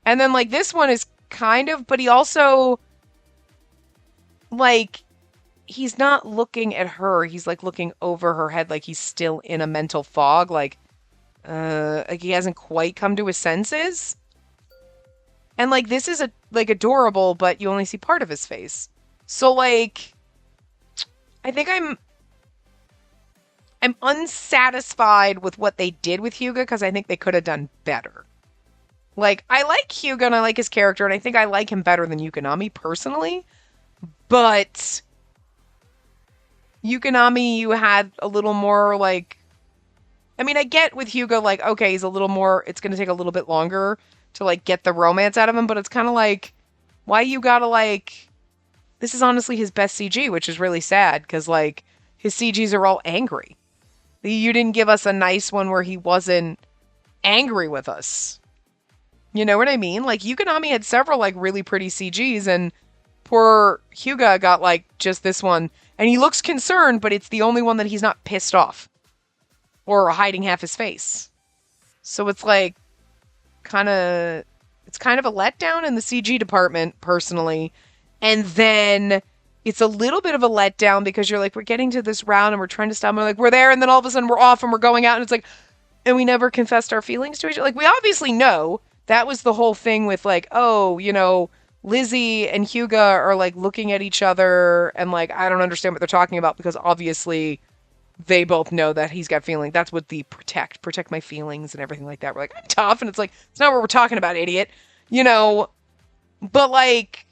then, like, this one is kind of, but he also, like, he's not looking at her. He's, like, looking over her head like he's still in a mental fog. Like he hasn't quite come to his senses. And, like, this is, adorable, but you only see part of his face. So, like, I think I'm unsatisfied with what they did with Hyuga, because I think they could have done better. Like, I like Hyuga and I like his character, and I think I like him better than Yukonami personally. But Yukonami, you had a little more, like... I mean, I get with Hyuga, like, okay, he's a little more... It's going to take a little bit longer to, like, get the romance out of him, but it's kind of like, why you gotta, like... This is honestly his best CG, which is really sad, because, like, his CGs are all angry. You didn't give us a nice one where he wasn't angry with us. You know what I mean? Like, Yukonami had several, like, really pretty CGs, and poor Hyuga got, like, just this one. And he looks concerned, but it's the only one that he's not pissed off. Or hiding half his face. So it's, like, it's kind of a letdown in the CG department, personally. And then it's a little bit of a letdown because you're like, we're getting to this round and we're trying to stop. And we're like, we're there, and then all of a sudden we're off and we're going out, and it's like, and we never confessed our feelings to each other. Like, we obviously know. That was the whole thing with, like, oh, Lizzie and Hyuga are, like, looking at each other, and, like, I don't understand what they're talking about, because obviously they both know that he's got feelings. That's what the protect my feelings and everything like that. We're like, I'm tough, and it's like, it's not what we're talking about, idiot. But, like,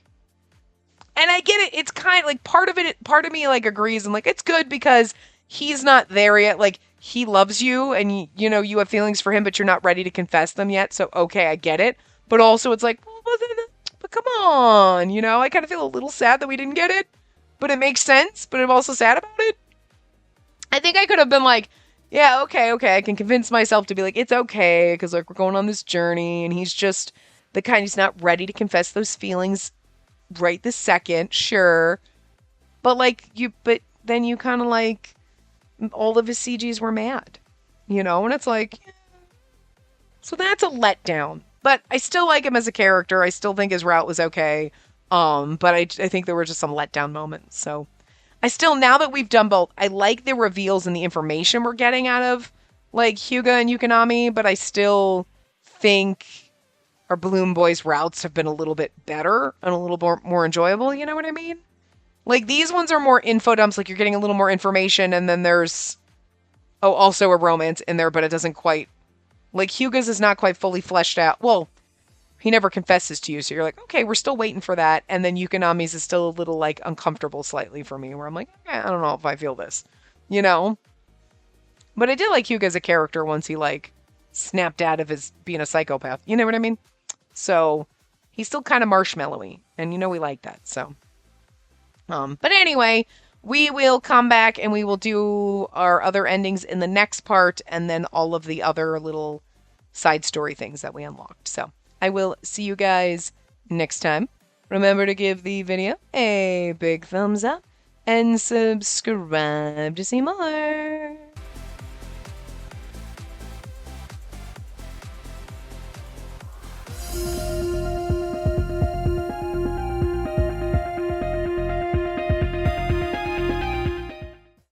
and I get it, it's kind of, like, part of me, like, agrees, and, like, it's good because he's not there yet, like, he loves you, and you have feelings for him, but you're not ready to confess them yet. So, okay, I get it. But also, it's like, but come on, I kind of feel a little sad that we didn't get it. But it makes sense, but I'm also sad about it. I think I could have been like, yeah, okay, I can convince myself to be like, it's okay, because, like, we're going on this journey, and he's just the kind who's not ready to confess those feelings right this second, sure. But, like, but then you kind of, like... all of his CGs were mad, and it's like, so that's a letdown. But I still like him as a character. I still think his route was okay. But I think there were just some letdown moments. So I still, now that we've done both, I like the reveals and the information we're getting out of, like, Hyuga and Yukonami, but I still think our Bloom Boys routes have been a little bit better and a little more enjoyable, you know what I mean? Like, these ones are more info dumps, like, you're getting a little more information, and then there's, also a romance in there, but it doesn't quite, like, Hyuga's is not quite fully fleshed out. Well, he never confesses to you, so you're like, okay, we're still waiting for that, and then Yukonami's is still a little, like, uncomfortable slightly for me, where I'm like, I don't know if I feel this, But I did like Hyuga as a character once he, like, snapped out of his being a psychopath, you know what I mean? So, he's still kind of marshmallowy, and we like that, so... But anyway, we will come back and we will do our other endings in the next part, and then all of the other little side story things that we unlocked. So I will see you guys next time. Remember to give the video a big thumbs up and subscribe to see more.